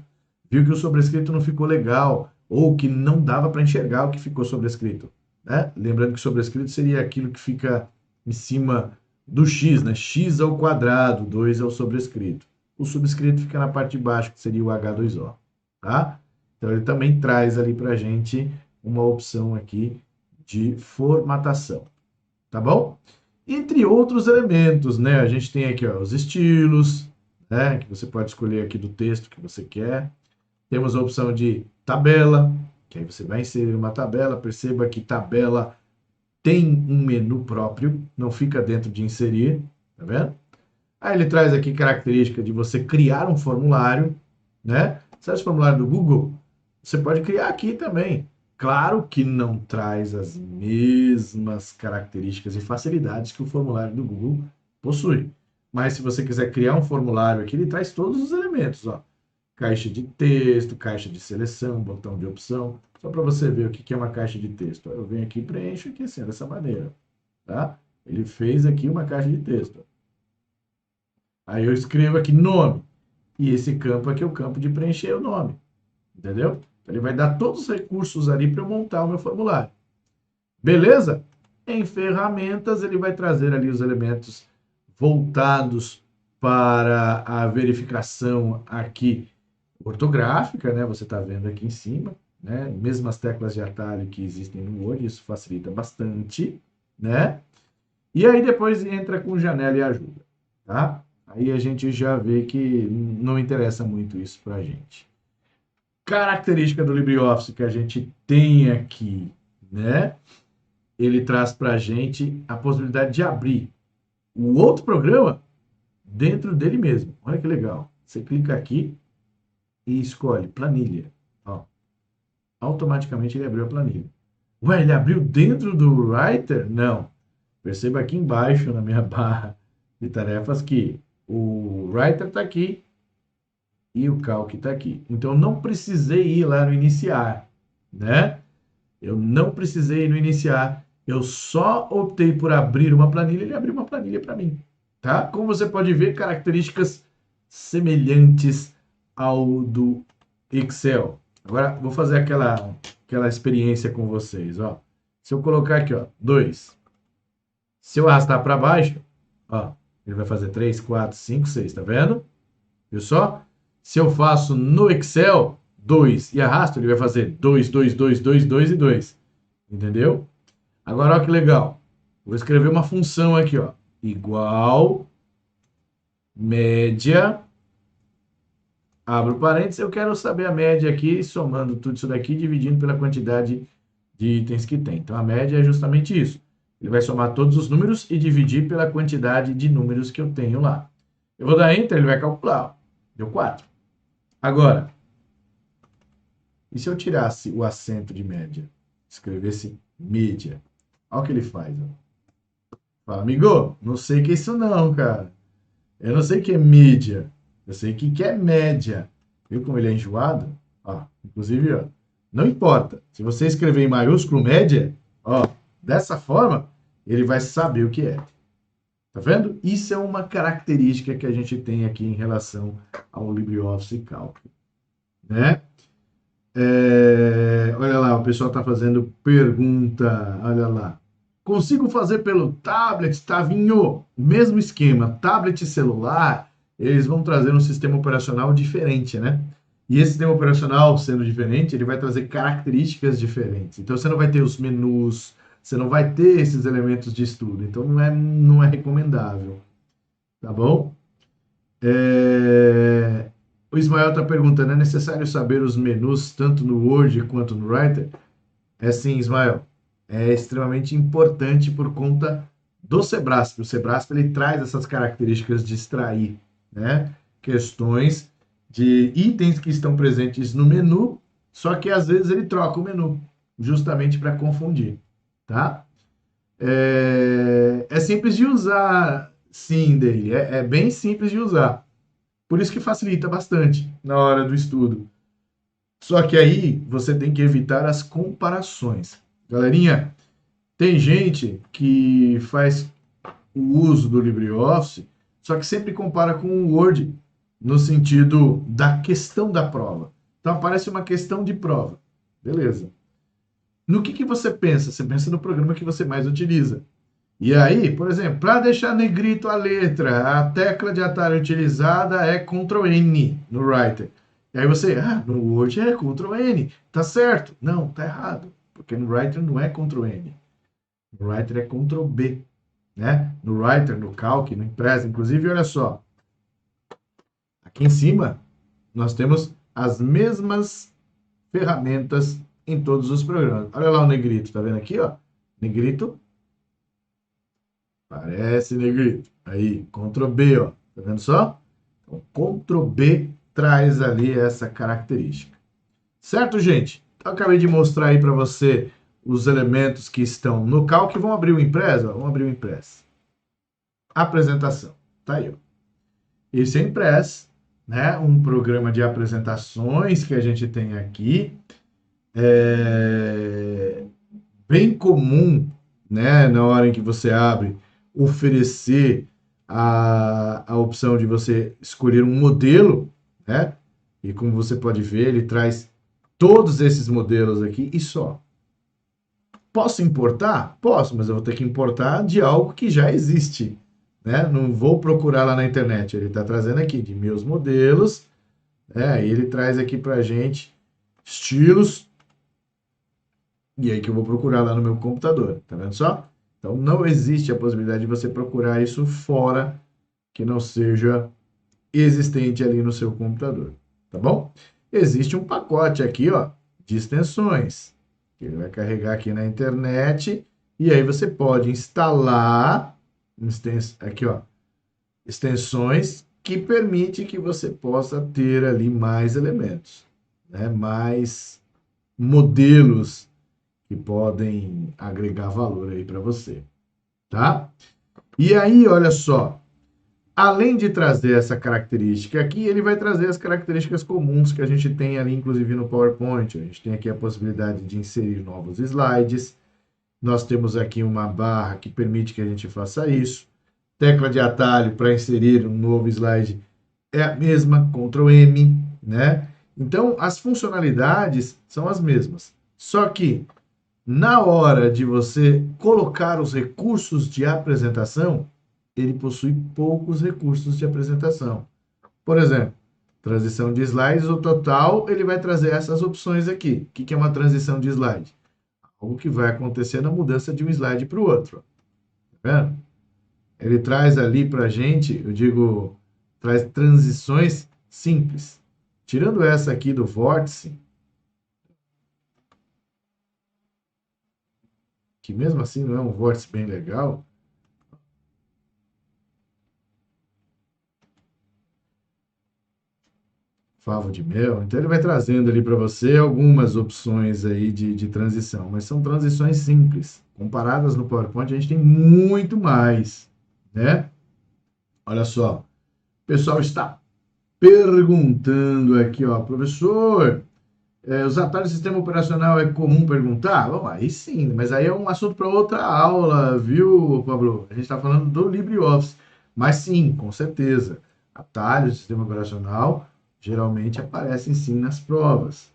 Viu que o sobrescrito não ficou legal, ou que não dava para enxergar o que ficou sobrescrito, né? Lembrando que sobrescrito seria aquilo que fica em cima do x, né? X ao quadrado, 2 é o sobrescrito. O subscrito fica na parte de baixo, que seria o H2O, tá? Então ele também traz ali para a gente uma opção aqui de formatação, tá bom? Entre outros elementos, né? A gente tem aqui, ó, os estilos, né? Que você pode escolher aqui do texto que você quer. Temos a opção de tabela, que aí você vai inserir uma tabela. Perceba que tabela tem um menu próprio, não fica dentro de inserir, tá vendo? Aí ele traz aqui característica de você criar um formulário, né? Sabe o formulário do Google? Você pode criar aqui também. Claro que não traz as mesmas características e facilidades que o formulário do Google possui. Mas se você quiser criar um formulário aqui, ele traz todos os elementos, ó. Caixa de texto, caixa de seleção, botão de opção. Só para você ver o que é uma caixa de texto. Eu venho aqui e preencho aqui assim, dessa maneira, tá? Ele fez aqui uma caixa de texto. Aí eu escrevo aqui nome. E esse campo aqui é o campo de preencher o nome. Entendeu? Ele vai dar todos os recursos ali para eu montar o meu formulário. Beleza? Em ferramentas, ele vai trazer ali os elementos voltados para a verificação aqui ortográfica, né? Você está vendo aqui em cima, né? Mesmas teclas de atalho que existem no Word, isso facilita bastante, né? E aí depois entra com janela e ajuda, tá? Aí a gente já vê que não interessa muito isso para a gente. Característica do LibreOffice que a gente tem aqui, né? Ele traz para a gente a possibilidade de abrir o outro programa dentro dele mesmo. Olha que legal. Você clica aqui e escolhe planilha. Ó. automaticamente ele abriu a planilha. Ué, ele abriu dentro do Writer? Não. Perceba aqui embaixo na minha barra de tarefas que o Writer está aqui e o Calc está aqui. Então, eu não precisei ir lá no iniciar, né? Eu não precisei ir no iniciar. Eu só optei por abrir uma planilha e ele abriu uma planilha para mim, tá? Como você pode ver, características semelhantes ao do Excel. Agora, vou fazer aquela experiência com vocês, ó. Se eu colocar aqui, ó, 2. Se eu arrastar para baixo, ó, ele vai fazer 3, 4, 5, 6, tá vendo? Viu só? Se eu faço no Excel 2 e arrasto, ele vai fazer 2, 2, 2, 2, 2 e 2. Entendeu? Agora, olha que legal. Vou escrever uma função aqui, ó. Igual média. Abro parênteses, eu quero saber a média aqui, somando tudo isso daqui, dividindo pela quantidade de itens que tem. Então, a média é justamente isso. Ele vai somar todos os números e dividir pela quantidade de números que eu tenho lá. Eu vou dar Enter, ele vai calcular. Ó. Deu 4. Agora, e se eu tirasse o acento de média? Escrevesse média. Olha o que ele faz. Ó. Fala, amigo, não sei o que é isso não, cara. Eu não sei o que é mídia. Eu sei o que é média. Viu como ele é enjoado? Ó, inclusive, ó, não importa. Se você escrever em maiúsculo média, ó, dessa forma, ele vai saber o que é. Tá vendo? Isso é uma característica que a gente tem aqui em relação ao LibreOffice Calc, né? Olha lá, o pessoal está fazendo pergunta. Olha lá. Consigo fazer pelo tablet, Tavinho? Mesmo esquema, tablet e celular, eles vão trazer um sistema operacional diferente, né? E esse sistema operacional, sendo diferente, ele vai trazer características diferentes. Então, você não vai ter os menus, você não vai ter esses elementos de estudo. Então, não é recomendável. Tá bom? O Ismael está perguntando, é necessário saber os menus tanto no Word quanto no Writer? É sim, Ismael. É extremamente importante por conta do Sebrasp. O Sebrasp ele traz essas características de extrair, né, questões de itens que estão presentes no menu, só que às vezes ele troca o menu, justamente para confundir, tá? É simples de usar, sim, dele. É bem simples de usar. Por isso que facilita bastante na hora do estudo. Só que aí você tem que evitar as comparações. Galerinha, tem gente que faz o uso do LibreOffice, só que sempre compara com o Word no sentido da questão da prova. Então aparece uma questão de prova. Beleza. No que você pensa? Você pensa no programa que você mais utiliza. E aí, por exemplo, para deixar negrito a letra, a tecla de atalho utilizada é Ctrl N no Writer. E aí você, no Word é Ctrl N, tá certo? Não, tá errado, porque no Writer não é Ctrl N. No Writer é Ctrl B, né? No Writer, no Calc, no Impress, inclusive, olha só, aqui em cima nós temos as mesmas ferramentas em todos os programas. Olha lá o negrito, tá vendo aqui, ó? Negrito parece, negrito. Aí, Ctrl B, ó. Tá vendo só? Então, Ctrl B traz ali essa característica. Certo, gente? Então, eu acabei de mostrar aí para você os elementos que estão no Calc. Vamos abrir o Impress, ó. Vamos abrir o Impress. Apresentação. Tá aí, ó. Esse é o Impress, né? Um programa de apresentações que a gente tem aqui. É bem comum, né? Na hora em que você abre, oferecer a opção de você escolher um modelo, né? E como você pode ver, ele traz todos esses modelos aqui e só. Posso importar? Posso, mas eu vou ter que importar de algo que já existe, né? Não vou procurar lá na internet. Ele está trazendo aqui de meus modelos, né? E ele traz aqui para a gente estilos, e aí que eu vou procurar lá no meu computador, tá vendo só? Então, não existe a possibilidade de você procurar isso fora que não seja existente ali no seu computador, tá bom? Existe um pacote aqui, ó, de extensões, que ele vai carregar aqui na internet, e aí você pode instalar aqui, ó, extensões que permite que você possa ter ali mais elementos, né? Mais modelos que podem agregar valor aí para você, tá? E aí, olha só, além de trazer essa característica aqui, ele vai trazer as características comuns que a gente tem ali, inclusive no PowerPoint. A gente tem aqui a possibilidade de inserir novos slides. Nós temos aqui uma barra que permite que a gente faça isso. Tecla de atalho para inserir um novo slide é a mesma, Ctrl M, né? Então, as funcionalidades são as mesmas. Só que, na hora de você colocar os recursos de apresentação, ele possui poucos recursos de apresentação. Por exemplo, transição de slides, o total, ele vai trazer essas opções aqui. O que é uma transição de slide? Algo que vai acontecer na mudança de um slide para o outro. Tá vendo? Ele traz ali para a gente, eu digo, traz transições simples. Tirando essa aqui do vórtice, que mesmo assim não é um vórtice bem legal, favo de mel. Então, ele vai trazendo ali para você algumas opções aí de transição, mas são transições simples. Comparadas no PowerPoint, a gente tem muito mais, né? Olha só, o pessoal está perguntando aqui, ó, professor, os atalhos do sistema operacional é comum perguntar? Bom, aí sim, mas aí é um assunto para outra aula, viu, Pablo? A gente está falando do LibreOffice. Mas sim, com certeza, atalhos do sistema operacional geralmente aparecem sim nas provas.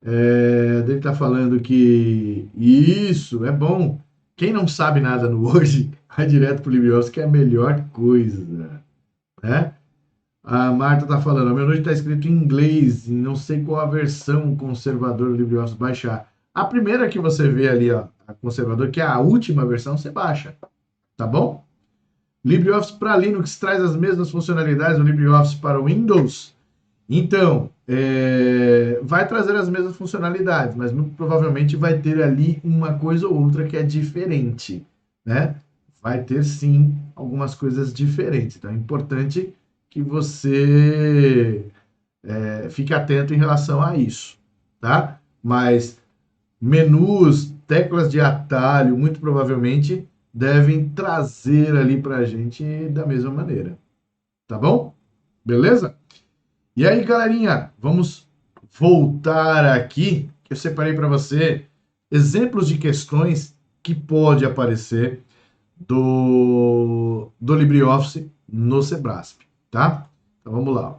Ele está falando que isso é bom. Quem não sabe nada no hoje, vai direto para o LibreOffice, que é a melhor coisa, né? A Marta está falando, a meu noite está escrito em inglês, e não sei qual a versão conservador do LibreOffice baixar. A primeira que você vê ali, ó, a conservador, que é a última versão, você baixa, tá bom? LibreOffice para Linux traz as mesmas funcionalidades do LibreOffice para o Windows? Então, vai trazer as mesmas funcionalidades, mas muito provavelmente vai ter ali uma coisa ou outra que é diferente, né? Vai ter sim algumas coisas diferentes. Então é importante que você fique atento em relação a isso, tá? Mas menus, teclas de atalho, muito provavelmente devem trazer ali para a gente da mesma maneira, tá bom? Beleza? E aí, galerinha, vamos voltar aqui, que eu separei para você exemplos de questões que pode aparecer do LibreOffice no Sebrasp, tá? Então vamos lá.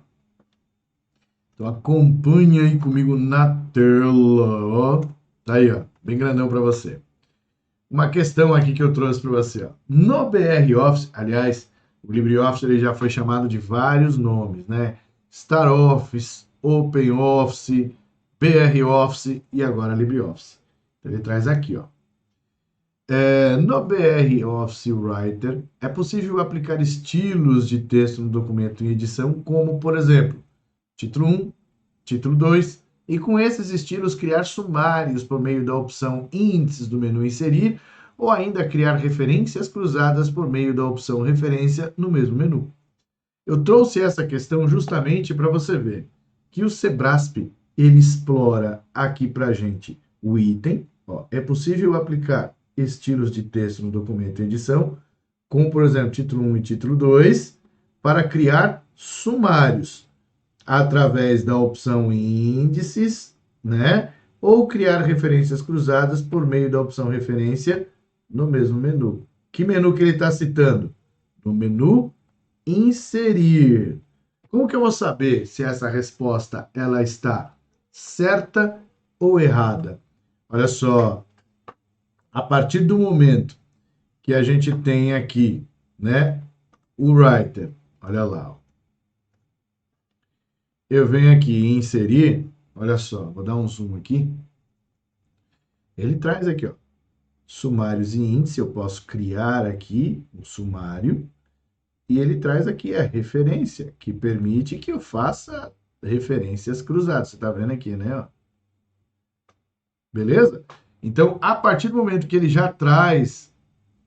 Então acompanha aí comigo na tela, ó. Tá aí, ó, bem grandão para você. Uma questão aqui que eu trouxe para você, ó. No BR Office, aliás, o LibreOffice ele já foi chamado de vários nomes, né? Star Office, Open Office, BR Office e agora LibreOffice. Então, ele traz aqui, ó. No BR Office Writer, é possível aplicar estilos de texto no documento em edição, como, por exemplo, título 1, título 2, e com esses estilos criar sumários por meio da opção Índices do menu Inserir, ou ainda criar referências cruzadas por meio da opção Referência no mesmo menu. Eu trouxe essa questão justamente para você ver que o Sebrasp ele explora aqui para a gente o item. Ó, é possível aplicar estilos de texto no documento em edição, como por exemplo título 1 e título 2, para criar sumários através da opção índices, né? Ou criar referências cruzadas por meio da opção referência no mesmo menu. Que menu que ele está citando? No menu inserir. Como que eu vou saber se essa resposta ela está certa ou errada? Olha só, a partir do momento que a gente tem aqui, né, o writer, olha lá, ó. Eu venho aqui em inserir, olha só, vou dar um zoom aqui. Ele traz aqui, ó, sumários e índice, eu posso criar aqui um sumário, e ele traz aqui a referência, que permite que eu faça referências cruzadas. Você está vendo aqui, né? Ó. Beleza? Então, a partir do momento que ele já traz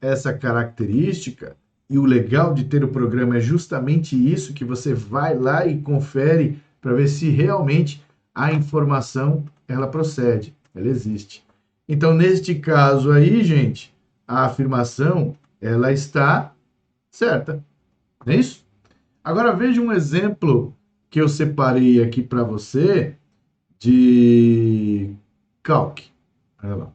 essa característica, e o legal de ter o programa é justamente isso, que você vai lá e confere para ver se realmente a informação ela procede, ela existe. Então, neste caso aí, gente, a afirmação, ela está certa, não é isso? Agora, veja um exemplo que eu separei aqui para você de Calc. Olha lá.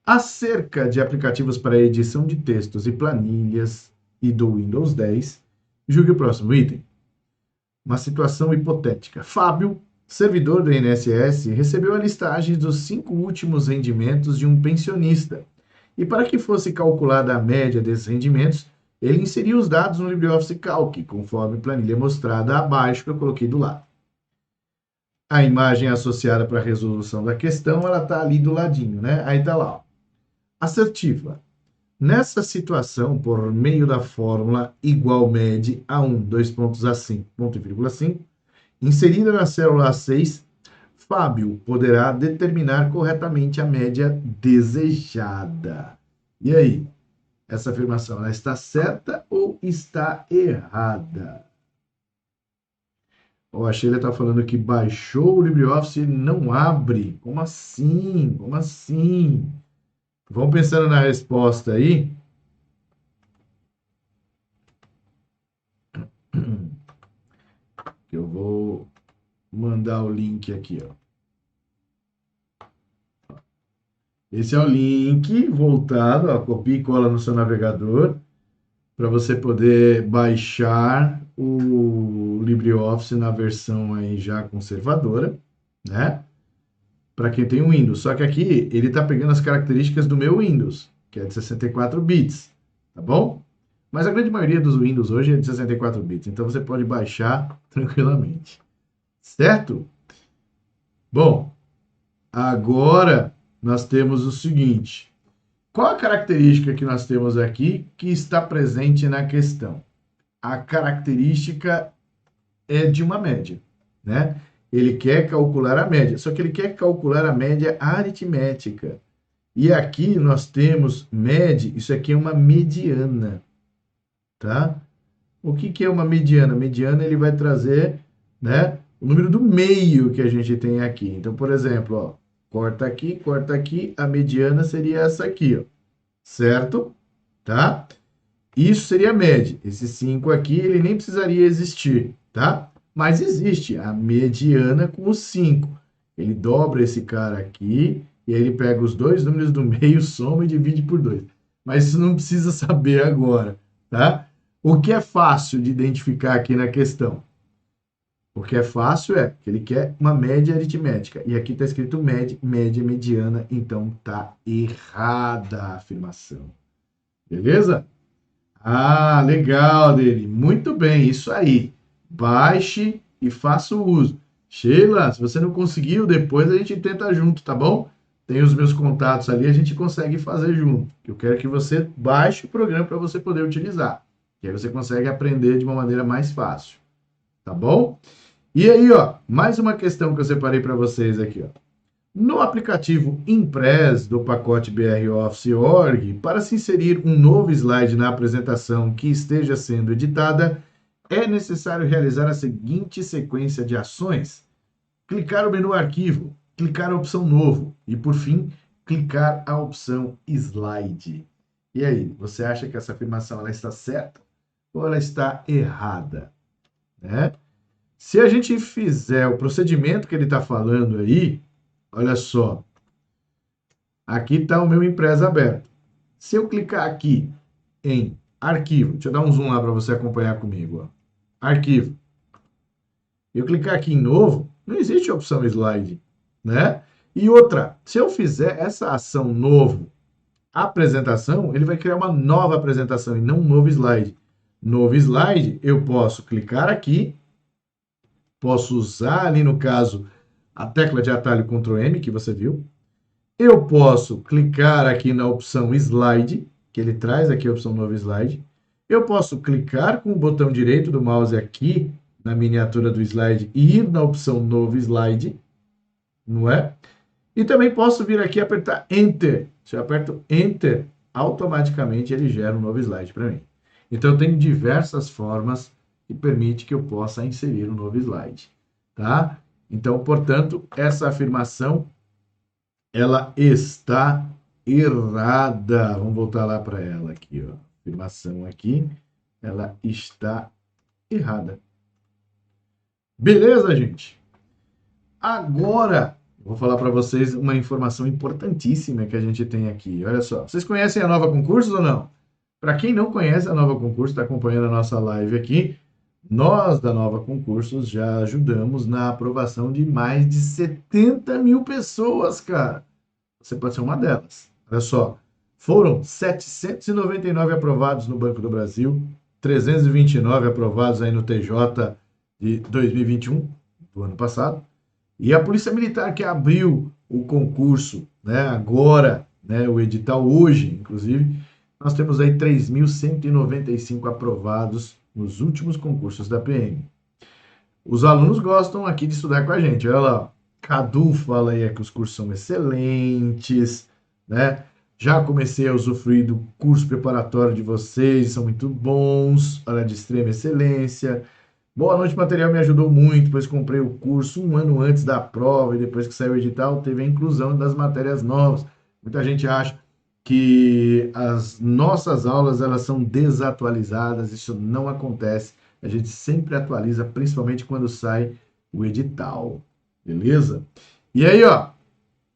Acerca de aplicativos para edição de textos e planilhas e do Windows 10, julgue o próximo item. Uma situação hipotética. Fábio, servidor do INSS, recebeu a listagem dos 5 últimos rendimentos de um pensionista. E para que fosse calculada a média desses rendimentos, ele inseriu os dados no LibreOffice Calc, conforme a planilha mostrada abaixo que eu coloquei do lado. A imagem associada para a resolução da questão, ela está ali do ladinho, né? Aí está lá. Ó. Assertiva. Nessa situação, por meio da fórmula igual med A1, 2 pontos A5, ponto e vírgula 5, inserida na célula A6, Fábio poderá determinar corretamente a média desejada. E aí? Essa afirmação, ela está certa ou está errada? A Sheila está falando que baixou o LibreOffice e não abre. Como assim? Como assim? Vão pensando na resposta aí. Eu vou mandar o link aqui, ó. Esse é o link voltado, ó, copia e cola no seu navegador para você poder baixar o LibreOffice na versão aí já conservadora, né? Para quem tem o Windows. Só que aqui ele está pegando as características do meu Windows, que é de 64 bits, tá bom? Mas a grande maioria dos Windows hoje é de 64 bits, então você pode baixar tranquilamente. Certo? Bom, agora nós temos o seguinte. Qual a característica que nós temos aqui que está presente na questão? A característica é de uma média, né? Ele quer calcular a média, só que ele quer calcular a média aritmética. E aqui nós temos média, isso aqui é uma mediana, tá? O que é uma mediana? Mediana ele vai trazer, né, o número do meio que a gente tem aqui. Então, por exemplo, ó, corta aqui, a mediana seria essa aqui, ó, certo? Tá? Isso seria a média. Esse 5 aqui, ele nem precisaria existir, tá? Mas existe a mediana com o 5. Ele dobra esse cara aqui, e aí ele pega os dois números do meio, soma e divide por 2. Mas isso não precisa saber agora, tá? O que é fácil de identificar aqui na questão? O que é fácil é que ele quer uma média aritmética. E aqui está escrito média, mediana, então está errada a afirmação. Beleza? Ah, legal, dele. Muito bem, isso aí. Baixe e faça o uso. Sheila, se você não conseguiu, depois a gente tenta junto, tá bom? Tem os meus contatos ali, a gente consegue fazer junto. Eu quero que você baixe o programa para você poder utilizar. Que aí você consegue aprender de uma maneira mais fácil. Tá bom? E aí, ó, mais uma questão que eu separei para vocês aqui, ó. No aplicativo Impress do pacote BR Office Org, para se inserir um novo slide na apresentação que esteja sendo editada, é necessário realizar a seguinte sequência de ações: clicar no menu Arquivo, clicar a opção Novo e, por fim, clicar a opção Slide. E aí, você acha que essa afirmação ela está certa ou ela está errada? Né? Se a gente fizer o procedimento que ele está falando aí, olha só, aqui está o meu Impress aberto. Se eu clicar aqui em Arquivo, deixa eu dar um zoom lá para você acompanhar comigo. Ó. Arquivo. Eu clicar aqui em Novo, não existe a opção Slide, né? E outra, se eu fizer essa ação Novo, Apresentação, ele vai criar uma nova apresentação e não um novo slide. Novo slide, eu posso clicar aqui, posso usar ali no caso a tecla de atalho Ctrl M, que você viu. Eu posso clicar aqui na opção Slide, que ele traz aqui a opção Novo Slide. Eu posso clicar com o botão direito do mouse aqui na miniatura do slide e ir na opção Novo Slide, não é? E também posso vir aqui e apertar Enter. Se eu aperto Enter, automaticamente ele gera um novo slide para mim. Então, tem diversas formas que permite que eu possa inserir um novo slide, tá? Então, portanto, essa afirmação, ela está errada. Vamos voltar lá para ela aqui, ó. Afirmação aqui, ela está errada. Beleza, gente? Agora, vou falar para vocês uma informação importantíssima que a gente tem aqui. Olha só, vocês conhecem a Nova Concursos ou não? Para quem não conhece a Nova Concursos, está acompanhando a nossa live aqui, nós da Nova Concursos já ajudamos na aprovação de mais de 70 mil pessoas, cara. Você pode ser uma delas. Olha só, foram 799 aprovados no Banco do Brasil, 329 aprovados aí no TJ de 2021, do ano passado, e a Polícia Militar que abriu o concurso, né, agora, né, o edital hoje, inclusive, nós temos aí 3.195 aprovados nos últimos concursos da PM. Os alunos gostam aqui de estudar com a gente. Olha lá, Cadu fala aí que os cursos são excelentes, né? Já comecei a usufruir do curso preparatório de vocês, são muito bons, olha, de extrema excelência. Boa Noite Material me ajudou muito, pois comprei o curso um ano antes da prova e depois que saiu o edital, teve a inclusão das matérias novas. Muita gente acha que as nossas aulas elas são desatualizadas, isso não acontece. A gente sempre atualiza, principalmente quando sai o edital, beleza? E aí, ó,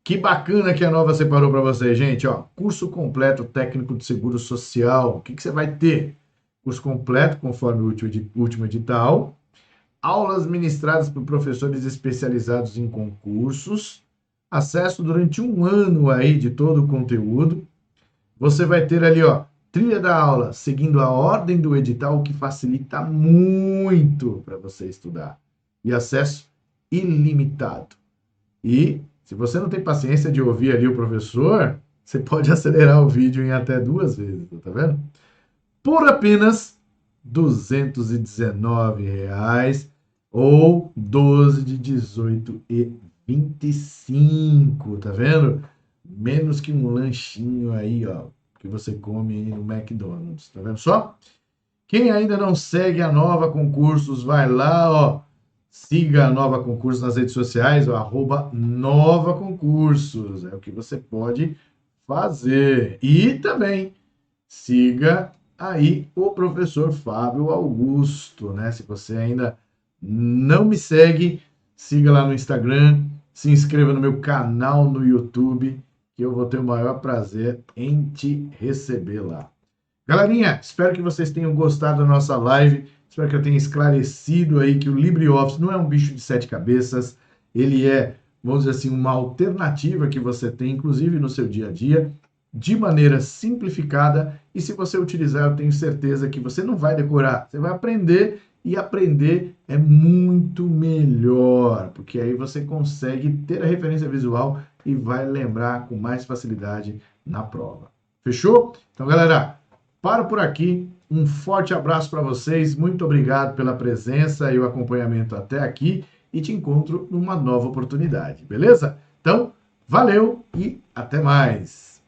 que bacana que a Nova separou para vocês, gente, ó, curso completo técnico de seguro social. O que que você vai ter? Curso completo, conforme o último edital, aulas ministradas por professores especializados em concursos, acesso durante um ano aí de todo o conteúdo. Você vai ter ali, ó, trilha da aula, seguindo a ordem do edital, o que facilita muito para você estudar. E acesso ilimitado. E se você não tem paciência de ouvir ali o professor, você pode acelerar o vídeo em até 2 vezes, tá vendo? Por apenas R$ 219 ou 12 de 18,25, tá vendo? Menos que um lanchinho aí, ó, que você come aí no McDonald's, tá vendo só? Quem ainda não segue a Nova Concursos, vai lá, ó, siga a Nova Concursos nas redes sociais, ó, @Nova Concursos, é o que você pode fazer. E também siga aí o professor Fábio Augusto, né? Se você ainda não me segue, siga lá no Instagram, se inscreva no meu canal no YouTube, que eu vou ter o maior prazer em te receber lá. Galerinha, espero que vocês tenham gostado da nossa live, espero que eu tenha esclarecido aí que o LibreOffice não é um bicho de 7 cabeças, ele é, vamos dizer assim, uma alternativa que você tem, inclusive no seu dia a dia, de maneira simplificada, e se você utilizar, eu tenho certeza que você não vai decorar, você vai aprender, e aprender é muito melhor, porque aí você consegue ter a referência visual e vai lembrar com mais facilidade na prova. Fechou? Então, galera, paro por aqui. Um forte abraço para vocês. Muito obrigado pela presença e o acompanhamento até aqui. E te encontro numa nova oportunidade, beleza? Então, valeu e até mais!